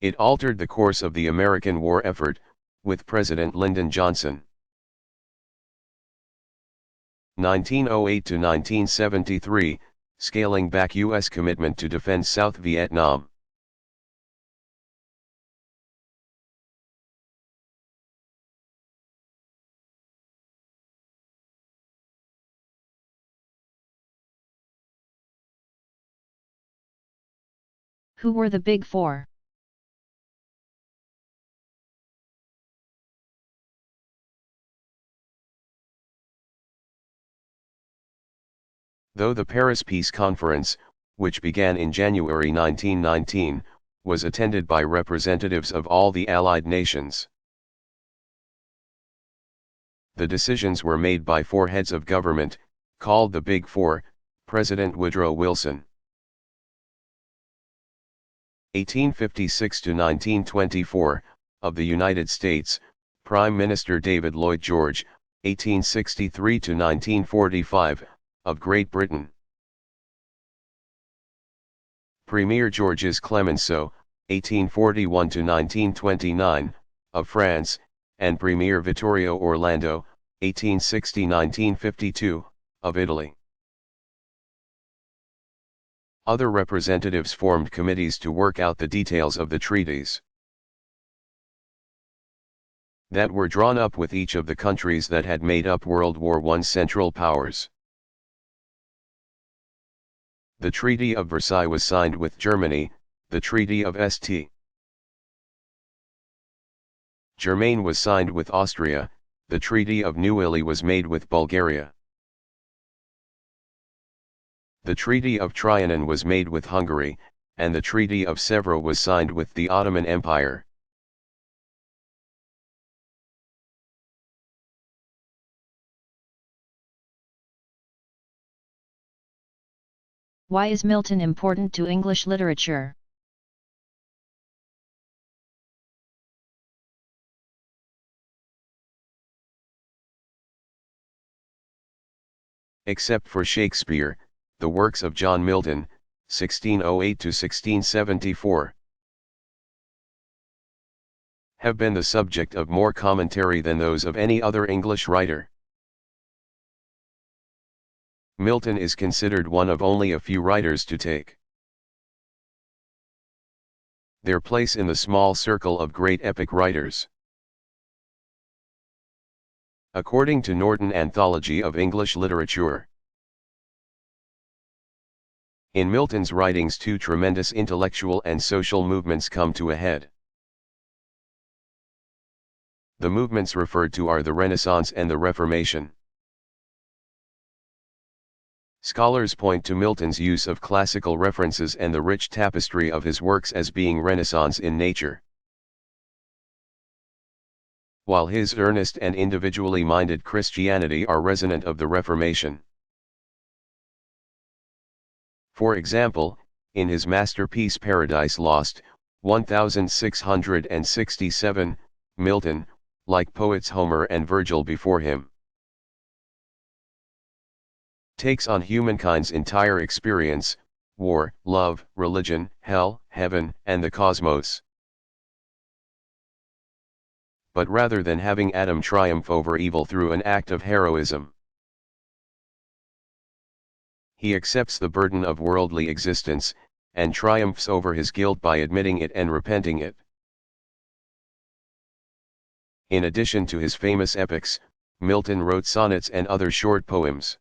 It altered the course of the American war effort, with President Lyndon Johnson. 1908–1973, scaling back U.S. commitment to defend South Vietnam. Who were the Big Four? Though the Paris Peace Conference, which began in January 1919, was attended by representatives of all the Allied nations. The decisions were made by four heads of government, called the Big Four, President Woodrow Wilson. 1856–1924, of the United States, Prime Minister David Lloyd George, 1863–1945, of Great Britain. Premier Georges Clemenceau, 1841–1929, of France, and Premier Vittorio Orlando, 1860–1952, of Italy. Other representatives formed committees to work out the details of the treaties that were drawn up with each of the countries that had made up World War I's Central Powers. The Treaty of Versailles was signed with Germany, the Treaty of St. Germain was signed with Austria, the Treaty of Neuilly was made with Bulgaria. The Treaty of Trianon was made with Hungary, and the Treaty of Sèvres was signed with the Ottoman Empire. Why is Milton important to English literature? Except for Shakespeare, the works of John Milton, 1608–1674, have been the subject of more commentary than those of any other English writer. Milton is considered one of only a few writers to take their place in the small circle of great epic writers. According to Norton Anthology of English Literature. In Milton's writings, two tremendous intellectual and social movements come to a head. The movements referred to are the Renaissance and the Reformation. Scholars point to Milton's use of classical references and the rich tapestry of his works as being Renaissance in nature, while his earnest and individually minded Christianity are resonant of the Reformation. For example, in his masterpiece Paradise Lost, 1667, Milton, like poets Homer and Virgil before him, takes on humankind's entire experience: war, love, religion, hell, heaven, and the cosmos. But rather than having Adam triumph over evil through an act of heroism, he accepts the burden of worldly existence, and triumphs over his guilt by admitting it and repenting it. In addition to his famous epics, Milton wrote sonnets and other short poems,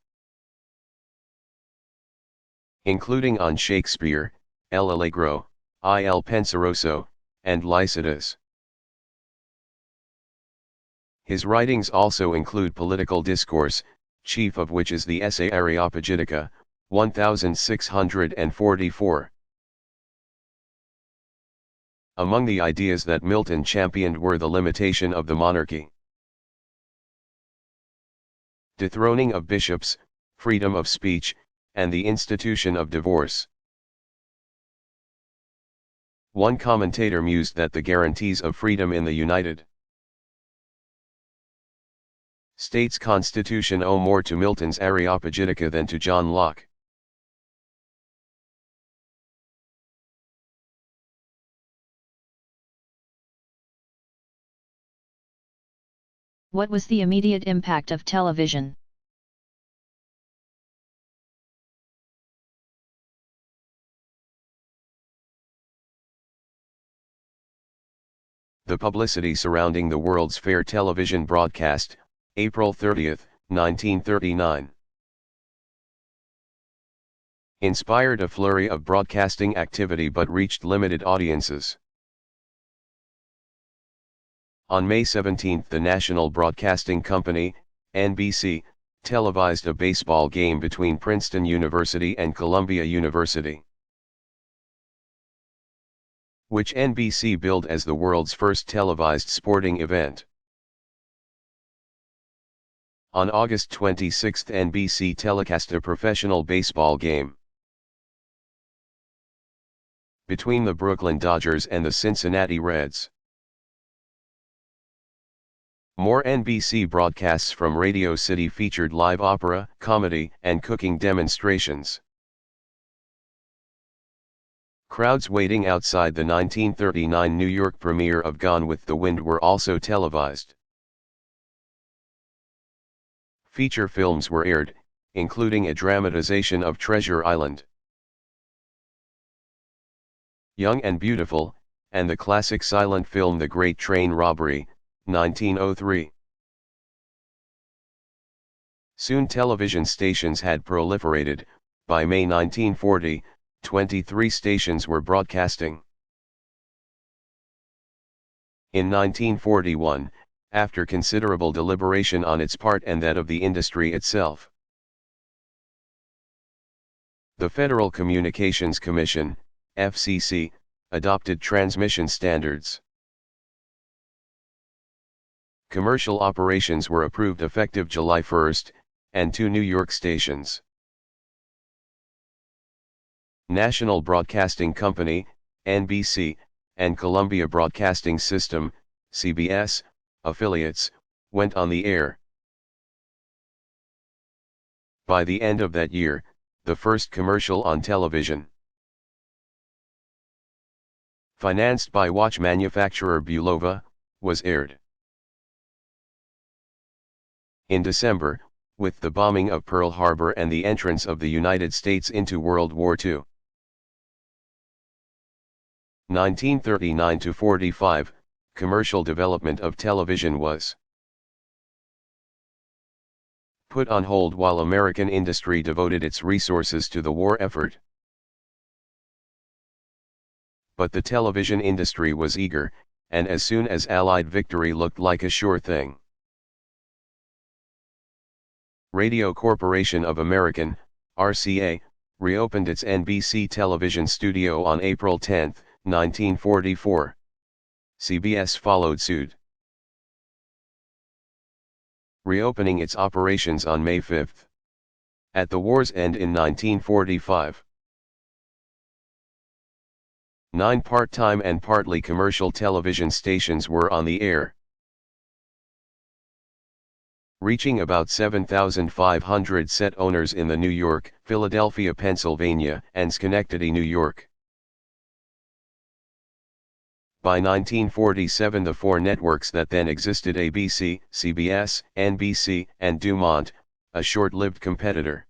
including on Shakespeare, El Allegro, Il Penseroso, and Lycidas. His writings also include political discourse, chief of which is the essay Areopagitica, 1644. Among the ideas that Milton championed were the limitation of the monarchy, dethroning of bishops, freedom of speech, and the institution of divorce. One commentator mused that the guarantees of freedom in the United States Constitution owe more to Milton's Areopagitica than to John Locke. What was the immediate impact of television? The publicity surrounding the World's Fair television broadcast, April 30, 1939, inspired a flurry of broadcasting activity but reached limited audiences. On May 17, the National Broadcasting Company, NBC, televised a baseball game between Princeton University and Columbia University, which NBC billed as the world's first televised sporting event. On August 26, NBC telecast a professional baseball game between the Brooklyn Dodgers and the Cincinnati Reds. More NBC broadcasts from Radio City featured live opera, comedy, and cooking demonstrations. Crowds waiting outside the 1939 New York premiere of Gone with the Wind were also televised. Feature films were aired, including a dramatization of Treasure Island, Young and Beautiful, and the classic silent film The Great Train Robbery, 1903. Soon television stations had proliferated. By May 1940, 23 stations were broadcasting. In 1941, after considerable deliberation on its part and that of the industry itself, the Federal Communications Commission, FCC, adopted transmission standards. Commercial operations were approved effective July 1, and 2 New York stations, National Broadcasting Company, NBC, and Columbia Broadcasting System, CBS, affiliates, went on the air. By the end of that year, the first commercial on television, financed by watch manufacturer Bulova, was aired. In December, with the bombing of Pearl Harbor and the entrance of the United States into World War II, 1939–45, commercial development of television was put on hold while American industry devoted its resources to the war effort. But the television industry was eager, and as soon as Allied victory looked like a sure thing, Radio Corporation of American, RCA, reopened its NBC television studio on April 10, 1944. CBS followed suit, reopening its operations on May 5. At the war's end in 1945, 9 part-time and partly commercial television stations were on the air, reaching about 7,500 set owners in the New York, Philadelphia, Pennsylvania, and Schenectady, New York. By 1947, the 4 networks that then existed, ABC, CBS, NBC, and Dumont, a short-lived competitor,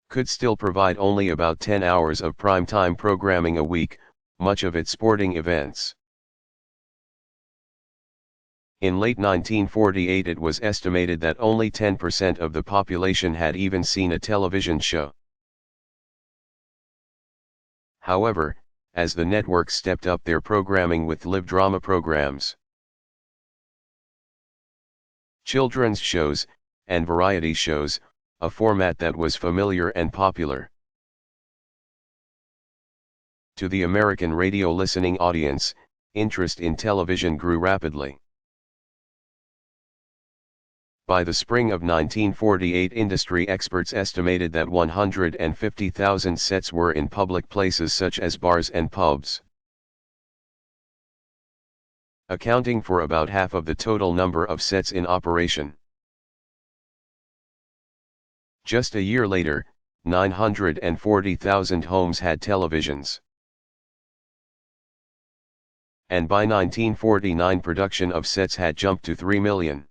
could still provide only about 10 hours of prime-time programming a week, much of it sporting events. In late 1948, it was estimated that only 10% of the population had even seen a television show. However, as the networks stepped up their programming with live drama programs, children's shows, and variety shows, a format that was familiar and popular to the American radio listening audience, interest in television grew rapidly. By the spring of 1948, industry experts estimated that 150,000 sets were in public places such as bars and pubs, accounting for about half of the total number of sets in operation. Just a year later, 940,000 homes had televisions. And by 1949, production of sets had jumped to 3 million.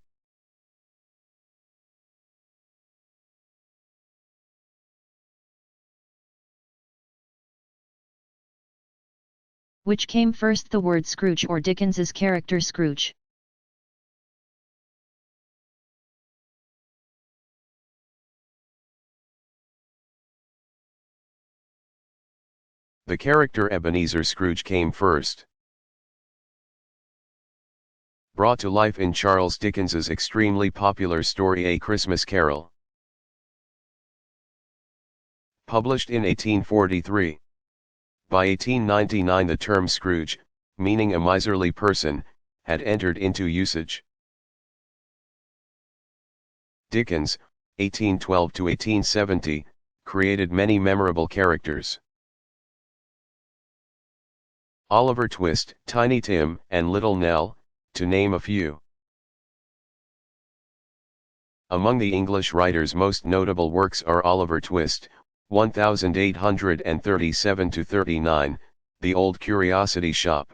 Which came first, the word Scrooge or Dickens's character Scrooge? The character Ebenezer Scrooge came first. Brought to life in Charles Dickens's extremely popular story A Christmas Carol, published in 1843. By 1899, the term Scrooge, meaning a miserly person, had entered into usage. Dickens, 1812 to 1870, created many memorable characters. Oliver Twist, Tiny Tim, and Little Nell, to name a few. Among the English writer's most notable works are Oliver Twist, 1837-39, The Old Curiosity Shop,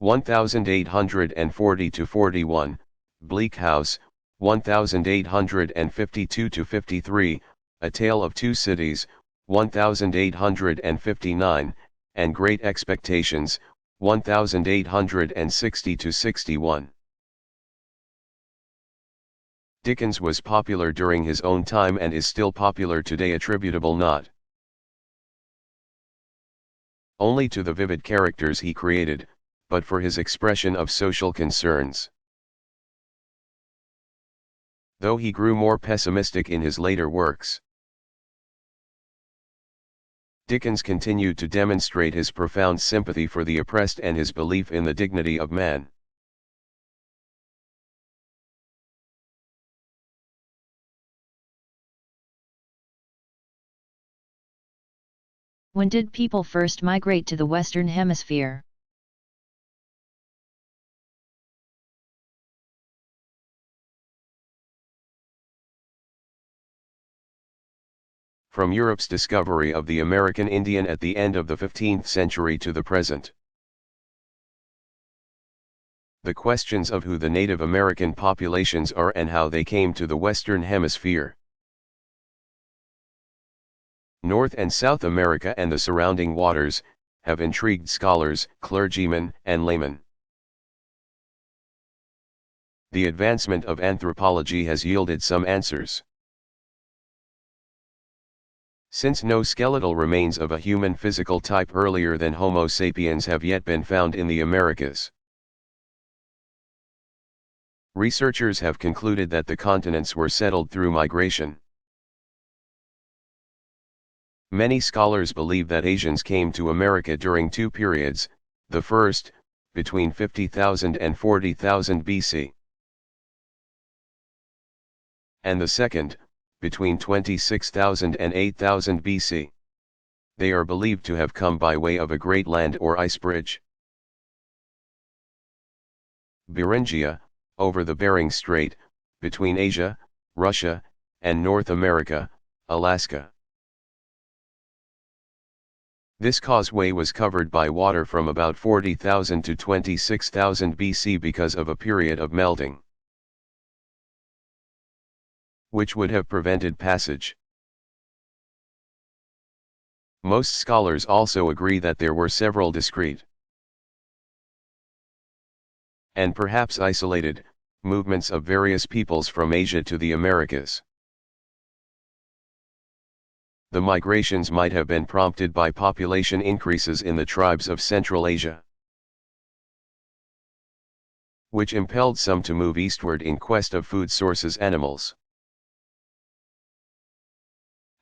1840-41, Bleak House, 1852-53, A Tale of Two Cities, 1859, and Great Expectations, 1860-61. Dickens was popular during his own time and is still popular today, attributable not only to the vivid characters he created, but for his expression of social concerns. Though he grew more pessimistic in his later works, Dickens continued to demonstrate his profound sympathy for the oppressed and his belief in the dignity of man. When did people first migrate to the Western Hemisphere? From Europe's discovery of the American Indian at the end of the 15th century to the present. The questions of who the Native American populations are and how they came to the Western Hemisphere, North and South America and the surrounding waters, have intrigued scholars, clergymen, and laymen. the advancement of anthropology has yielded some answers. Since no skeletal remains of a human physical type earlier than Homo sapiens have yet been found in the Americas, researchers have concluded that the continents were settled through migration. Many scholars believe that Asians came to America during two periods, the first, between 50,000 and 40,000 BC, and the second, between 26,000 and 8,000 BC. They are believed to have come by way of a great land or ice bridge, Beringia, over the Bering Strait, between Asia, Russia, and North America, Alaska. This causeway was covered by water from about 40,000 to 26,000 BC because of a period of melting, which would have prevented passage. Most scholars also agree that there were several discrete, and perhaps isolated, movements of various peoples from Asia to the Americas. The migrations might have been prompted by population increases in the tribes of Central Asia, which impelled some to move eastward in quest of food sources animals.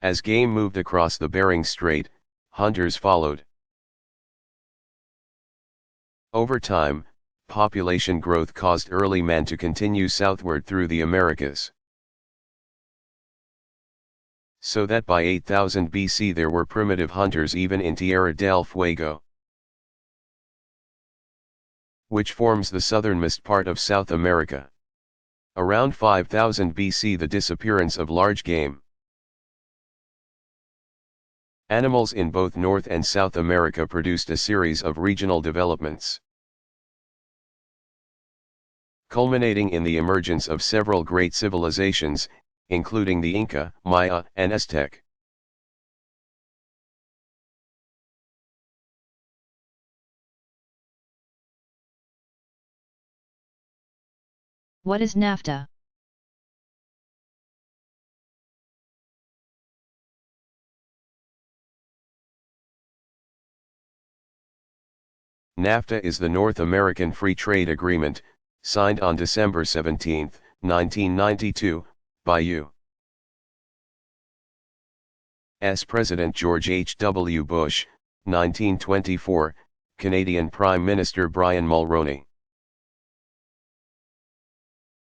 As game moved across the Bering Strait, hunters followed. Over time, population growth caused early man to continue southward through the Americas, so that by 8000 BC there were primitive hunters even in Tierra del Fuego, which forms the southernmost part of South America. Around 5000 BC the disappearance of large game animals in both North and South America produced a series of regional developments, culminating in the emergence of several great civilizations, including the Inca, Maya, and Aztec. What is NAFTA? NAFTA is the North American Free Trade Agreement, signed on December 17, 1992, by U.S. President George H. W. Bush, 1924, Canadian Prime Minister Brian Mulroney,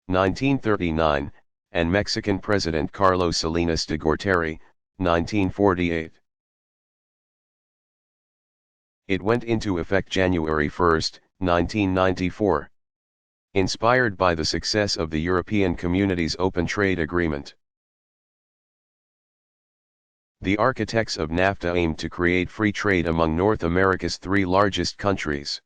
1939, and Mexican President Carlos Salinas de Gortari, 1948. It went into effect January 1, 1994. Inspired by the success of the European Community's Open Trade Agreement, the architects of NAFTA aimed to create free trade among North America's three largest countries.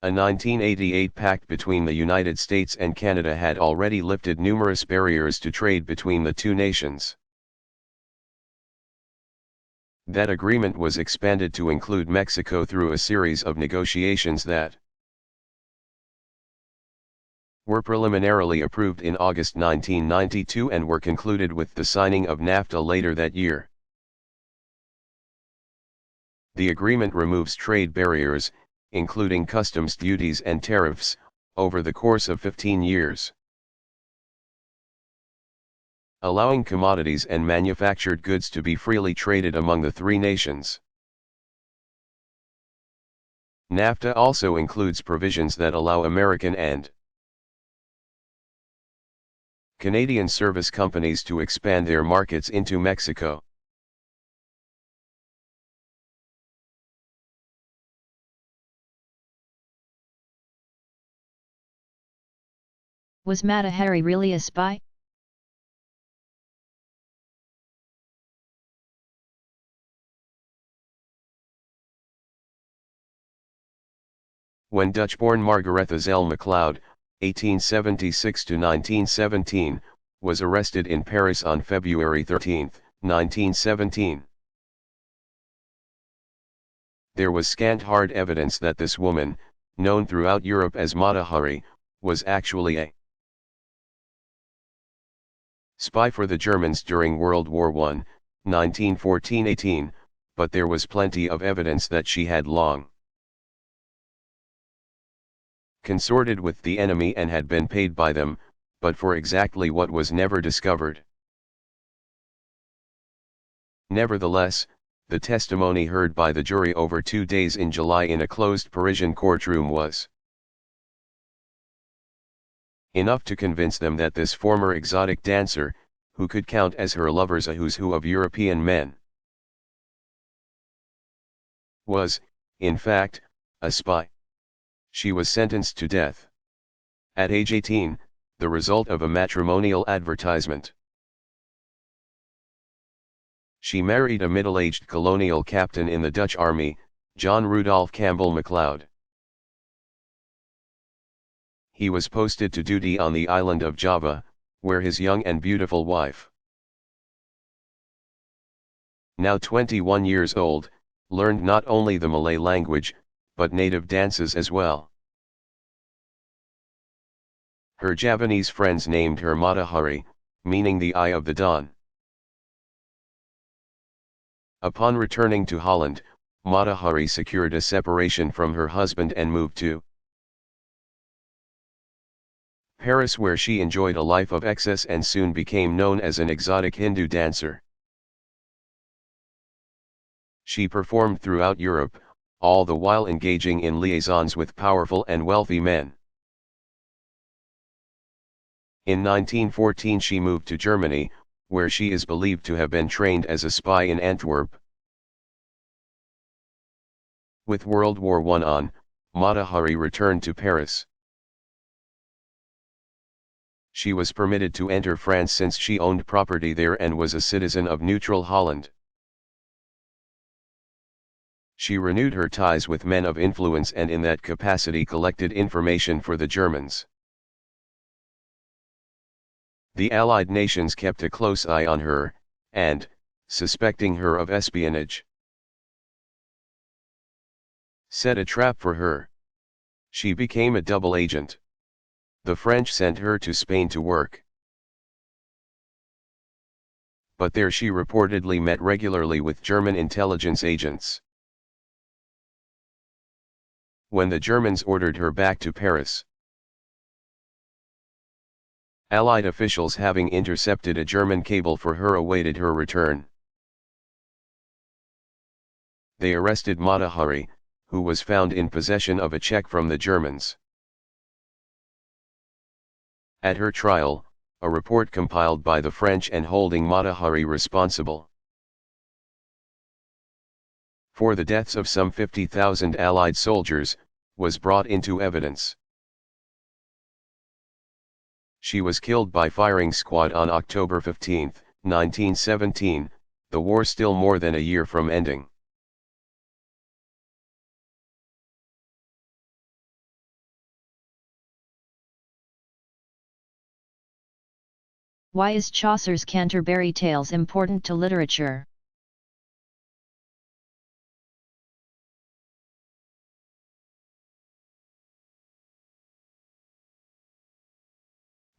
A 1988 pact between the United States and Canada had already lifted numerous barriers to trade between the two nations. That agreement was expanded to include Mexico through a series of negotiations that were preliminarily approved in August 1992 and were concluded with the signing of NAFTA later that year. The agreement removes trade barriers, including customs duties and tariffs, over the course of 15 years, allowing commodities and manufactured goods to be freely traded among the three nations. NAFTA also includes provisions that allow American and Canadian service companies to expand their markets into Mexico. Was Mata Hari really a spy? When Dutch-born Margaretha Zell MacLeod, 1876–1917, was arrested in Paris on February 13, 1917. There was scant hard evidence that this woman, known throughout Europe as Mata Hari, was actually a spy for the Germans during World War I, 1914-18, but there was plenty of evidence that she had long consorted with the enemy and had been paid by them, but for exactly what was never discovered. Nevertheless, the testimony heard by the jury over 2 days in July in a closed Parisian courtroom was enough to convince them that this former exotic dancer, who could count as her lovers a who's who of European men, was, in fact, a spy. She was sentenced to death at age 18, the result of a matrimonial advertisement. She married a middle-aged colonial captain in the Dutch army, John Rudolph Campbell MacLeod. He was posted to duty on the island of Java, where his young and beautiful wife, now 21 years old, learned not only the Malay language, but native dances as well. Her Javanese friends named her Matahari, meaning the Eye of the Dawn. Upon returning to Holland, Matahari secured a separation from her husband and moved to Paris, where she enjoyed a life of excess and soon became known as an exotic Hindu dancer. She performed throughout Europe, all the while engaging in liaisons with powerful and wealthy men. In 1914 she moved to Germany, where she is believed to have been trained as a spy in Antwerp. With World War I on, Matahari returned to Paris. She was permitted to enter France since she owned property there and was a citizen of neutral Holland. She renewed her ties with men of influence and in that capacity collected information for the Germans. The Allied nations kept a close eye on her, and, suspecting her of espionage, set a trap for her. She became a double agent. The French sent her to Spain to work. But there she reportedly met regularly with German intelligence agents. When the Germans ordered her back to Paris, Allied officials, having intercepted a German cable for her, awaited her return. They arrested Matahari, who was found in possession of a check from the Germans. At her trial, a report compiled by the French and holding Matahari responsible for the deaths of some 50,000 Allied soldiers, was brought into evidence. She was killed by firing squad on October 15, 1917, the war still more than a year from ending. Why is Chaucer's Canterbury Tales important to literature?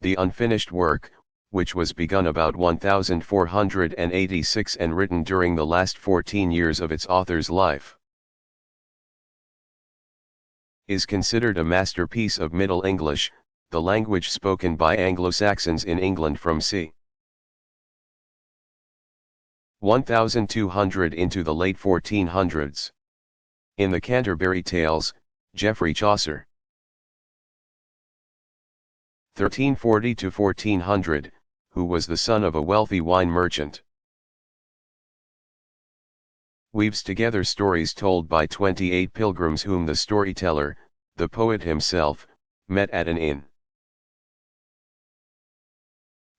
The unfinished work, which was begun about 1486 and written during the last 14 years of its author's life, is considered a masterpiece of Middle English, the language spoken by Anglo-Saxons in England from c. 1200 into the late 1400s. In the Canterbury Tales, Geoffrey Chaucer, 1340 to 1400, who was the son of a wealthy wine merchant, weaves together stories told by 28 pilgrims whom the storyteller, the poet himself, met at an inn.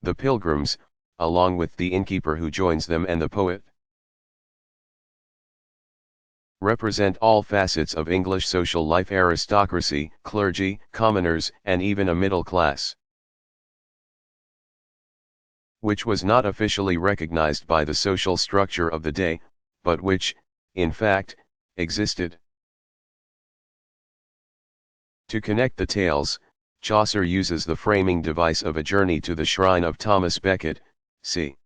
The pilgrims, along with the innkeeper who joins them and the poet, represent all facets of English social life: aristocracy, clergy, commoners, and even a middle class, which was not officially recognized by the social structure of the day, but which, in fact, existed. To connect the tales, Chaucer uses the framing device of a journey to the shrine of Thomas Becket, c.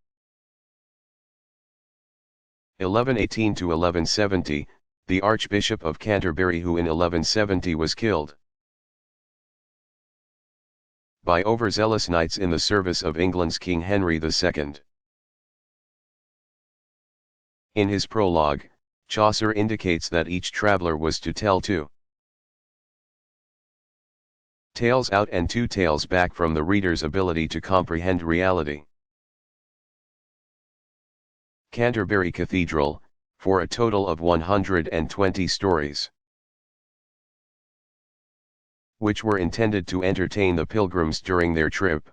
1118 to 1170, the Archbishop of Canterbury, who in 1170 was killed by overzealous knights in the service of England's King Henry II. In his prologue, Chaucer indicates that each traveller was to tell two tales out and two tales back from the reader's ability to comprehend reality. Canterbury Cathedral, for a total of 120 stories, which were intended to entertain the pilgrims during their trip.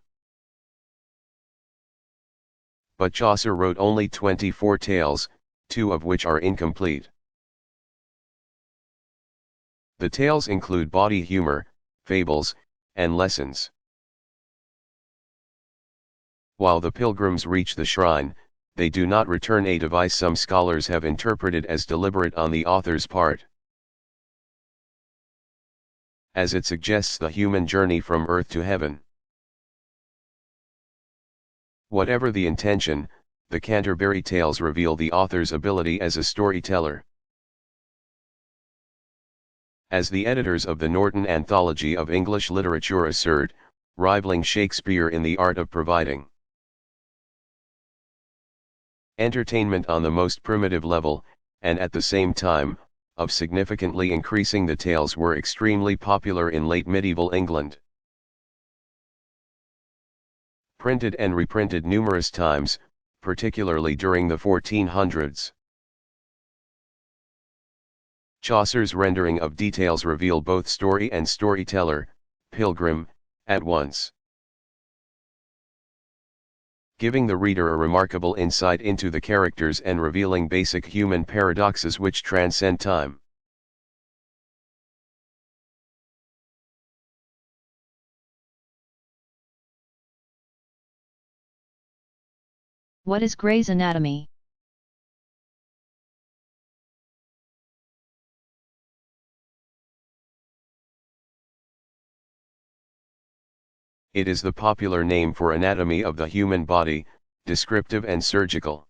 But Chaucer wrote only 24 tales, 2 of which are incomplete. The tales include bawdy humor, fables, and lessons. While the pilgrims reach the shrine, they do not return, a device some scholars have interpreted as deliberate on the author's part, as it suggests the human journey from earth to heaven. Whatever the intention, the Canterbury Tales reveal the author's ability as a storyteller. As the editors of the Norton Anthology of English Literature assert, rivaling Shakespeare in the art of providing entertainment on the most primitive level, and at the same time, of significantly increasing the tales, were extremely popular in late medieval England. Printed and reprinted numerous times, particularly during the 1400s. Chaucer's rendering of details reveal both story and storyteller, pilgrim, at once, giving the reader a remarkable insight into the characters and revealing basic human paradoxes which transcend time. What is Gray's Anatomy? It is the popular name for anatomy of the human body, descriptive and surgical.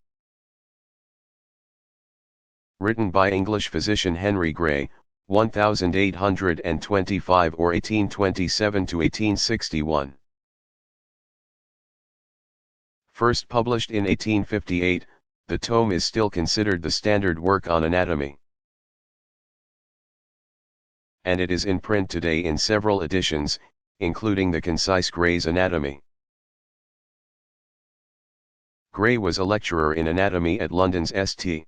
Written by English physician Henry Gray, 1825 or 1827 to 1861. First published in 1858, the tome is still considered the standard work on anatomy, and it is in print today in several editions, including the concise Gray's Anatomy. Gray was a lecturer in anatomy at London's St.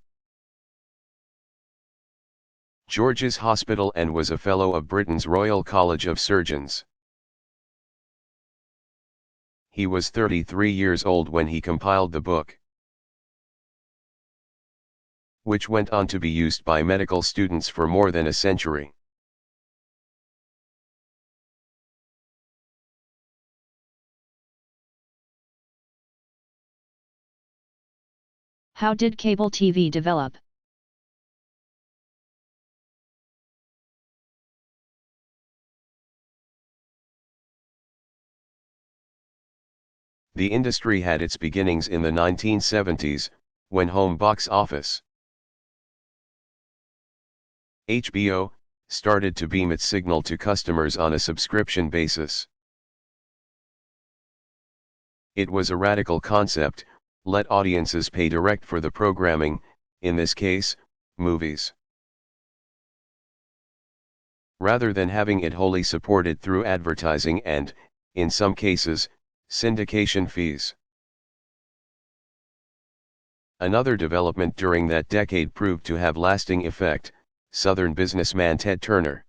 George's Hospital and was a Fellow of Britain's Royal College of Surgeons. He was 33 years old when he compiled the book, which went on to be used by medical students for more than a century. How did cable TV develop? The industry had its beginnings in the 1970s, when home box office HBO started to beam its signal to customers on a subscription basis. It was a radical concept: let audiences pay direct for the programming, in this case, movies, rather than having it wholly supported through advertising and, in some cases, syndication fees. Another development during that decade proved to have lasting effect: Southern businessman Ted Turner,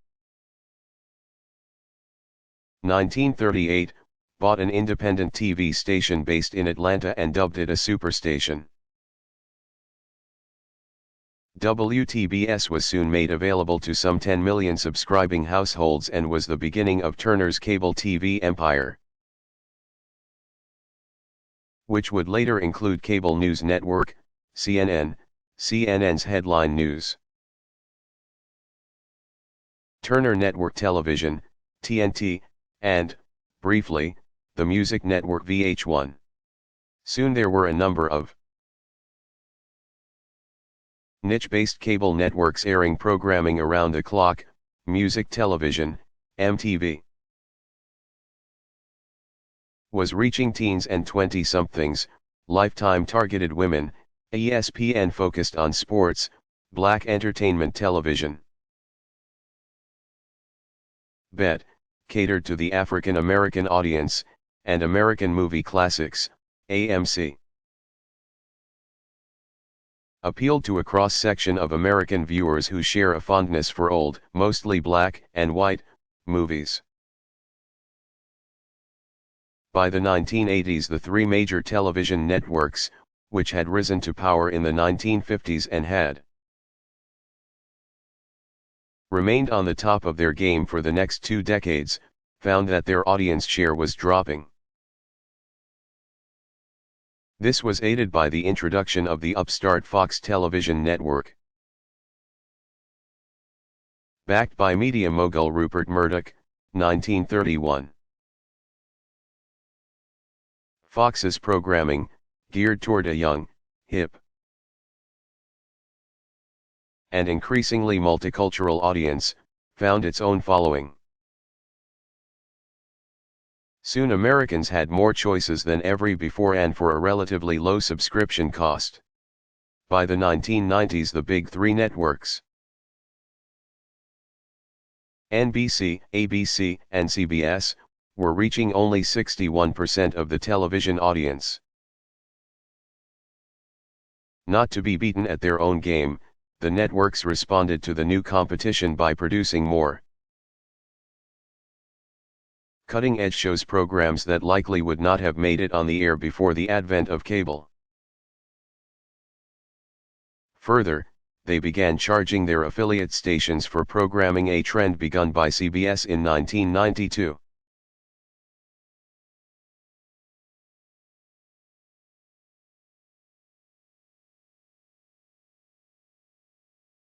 1938, bought an independent TV station based in Atlanta and dubbed it a superstation. WTBS was soon made available to some 10 million subscribing households and was the beginning of Turner's cable TV empire, which would later include cable news network, CNN, CNN's headline news, Turner Network Television, TNT, and, briefly, the music network VH1. Soon there were a number of niche-based cable networks airing programming around the clock, music television, MTV was reaching teens and 20-somethings, Lifetime targeted women, ESPN focused on sports, black entertainment television. BET, catered to the African American audience, and American movie classics, AMC. Appealed to a cross-section of American viewers who share a fondness for old, mostly black and white, movies. By the 1980s, the three major television networks, which had risen to power in the 1950s and had remained on the top of their game for the next 2 decades, found that their audience share was dropping. This was aided by the introduction of the upstart Fox television network. Backed by media mogul Rupert Murdoch, 1931. Fox's programming, geared toward a young, hip, and increasingly multicultural audience, found its own following. Soon Americans had more choices than ever before and for a relatively low subscription cost. By the 1990s, the big three networks, NBC, ABC, and CBS, were reaching only 61% of the television audience. Not to be beaten at their own game, the networks responded to the new competition by producing more cutting-edge shows, programs that likely would not have made it on the air before the advent of cable. Further, they began charging their affiliate stations for programming, a trend begun by CBS in 1992.